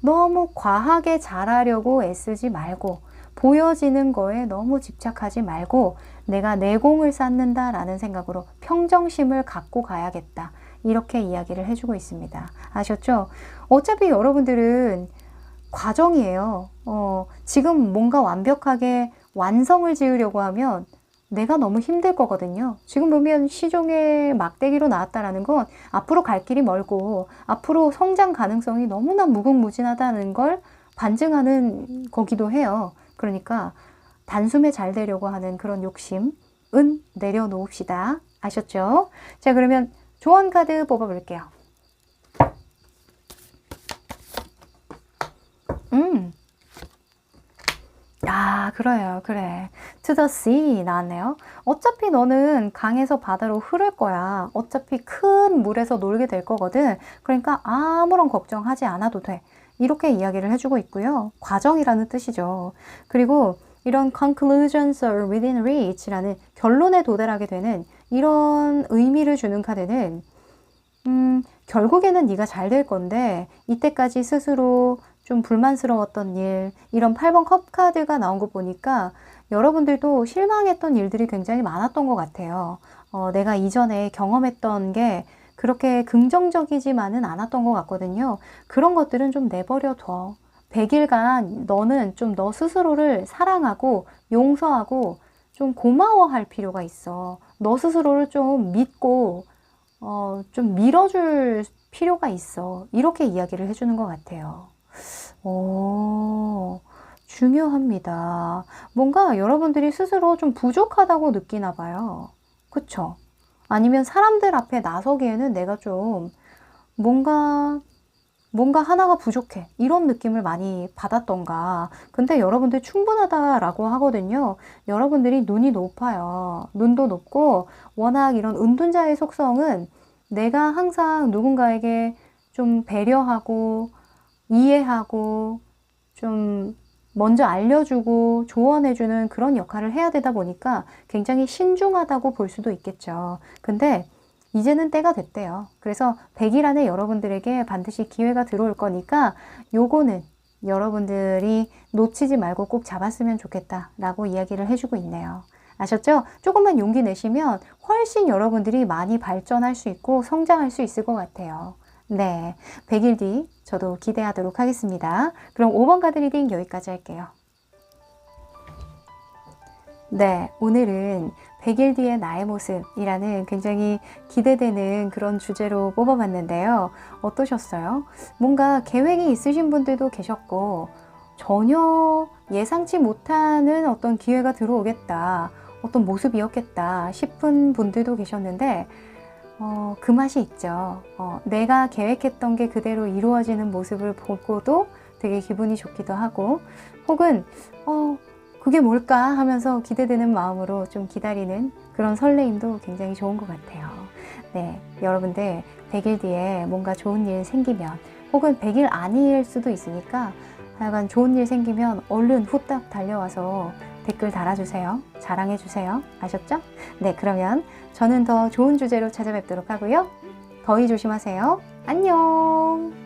[SPEAKER 1] 너무 과하게 잘하려고 애쓰지 말고 보여지는 거에 너무 집착하지 말고 내가 내공을 쌓는다라는 생각으로 평정심을 갖고 가야겠다, 이렇게 이야기를 해주고 있습니다. 아셨죠? 어차피 여러분들은 과정이에요. 지금 뭔가 완벽하게 완성을 지으려고 하면 내가 너무 힘들 거거든요. 지금 보면 시종의 막대기로 나왔다라는 건 앞으로 갈 길이 멀고 앞으로 성장 가능성이 너무나 무궁무진하다는 걸 반증하는 거기도 해요. 그러니까 단숨에 잘 되려고 하는 그런 욕심은 내려놓읍시다. 아셨죠? 자, 그러면 조언 카드 뽑아볼게요. 그래요. 그래. To the sea 나왔네요. 어차피 너는 강에서 바다로 흐를 거야. 어차피 큰 물에서 놀게 될 거거든. 그러니까 아무런 걱정하지 않아도 돼. 이렇게 이야기를 해주고 있고요. 과정이라는 뜻이죠. 그리고 이런 conclusions are within reach라는 결론에 도달하게 되는 이런 의미를 주는 카드는 결국에는 네가 잘 될 건데 이때까지 스스로 좀 불만스러웠던 일, 이런 8번 컵 카드가 나온 거 보니까 여러분들도 실망했던 일들이 굉장히 많았던 것 같아요. 내가 이전에 경험했던 게 그렇게 긍정적이지만은 않았던 것 같거든요. 그런 것들은 좀 내버려 둬. 100일간 너는 좀 너 스스로를 사랑하고 용서하고 좀 고마워할 필요가 있어. 너 스스로를 좀 믿고 좀 밀어줄 필요가 있어. 이렇게 이야기를 해주는 것 같아요. 중요합니다. 뭔가 여러분들이 스스로 좀 부족하다고 느끼나 봐요. 그쵸? 아니면 사람들 앞에 나서기에는 내가 좀 뭔가 하나가 부족해, 이런 느낌을 많이 받았던가. 근데 여러분들 충분하다라고 하거든요. 여러분들이 눈이 높아요. 눈도 높고 워낙 이런 은둔자의 속성은 내가 항상 누군가에게 좀 배려하고 이해하고 좀 먼저 알려주고 조언해주는 그런 역할을 해야 되다 보니까 굉장히 신중하다고 볼 수도 있겠죠. 근데 이제는 때가 됐대요. 그래서 100일 안에 여러분들에게 반드시 기회가 들어올 거니까 요거는 여러분들이 놓치지 말고 꼭 잡았으면 좋겠다라고 이야기를 해주고 있네요. 아셨죠? 조금만 용기 내시면 훨씬 여러분들이 많이 발전할 수 있고 성장할 수 있을 것 같아요. 네, 100일 뒤 저도 기대하도록 하겠습니다. 그럼 5번 카드 리딩 여기까지 할게요. 네, 오늘은 100일 뒤의 나의 모습이라는 굉장히 기대되는 그런 주제로 뽑아봤는데요. 어떠셨어요? 뭔가 계획이 있으신 분들도 계셨고 전혀 예상치 못하는 어떤 기회가 들어오겠다, 어떤 모습이었겠다 싶은 분들도 계셨는데 그 맛이 있죠. 내가 계획했던 게 그대로 이루어지는 모습을 보고도 되게 기분이 좋기도 하고, 혹은 그게 뭘까 하면서 기대되는 마음으로 좀 기다리는 그런 설레임도 굉장히 좋은 것 같아요. 네, 여러분들 100일 뒤에 뭔가 좋은 일 생기면 혹은 100일 아닐 수도 있으니까 하여간 좋은 일 생기면 얼른 후딱 달려와서 댓글 달아주세요. 자랑해주세요. 아셨죠? 네, 그러면 저는 더 좋은 주제로 찾아뵙도록 하고요. 더위 조심하세요. 안녕!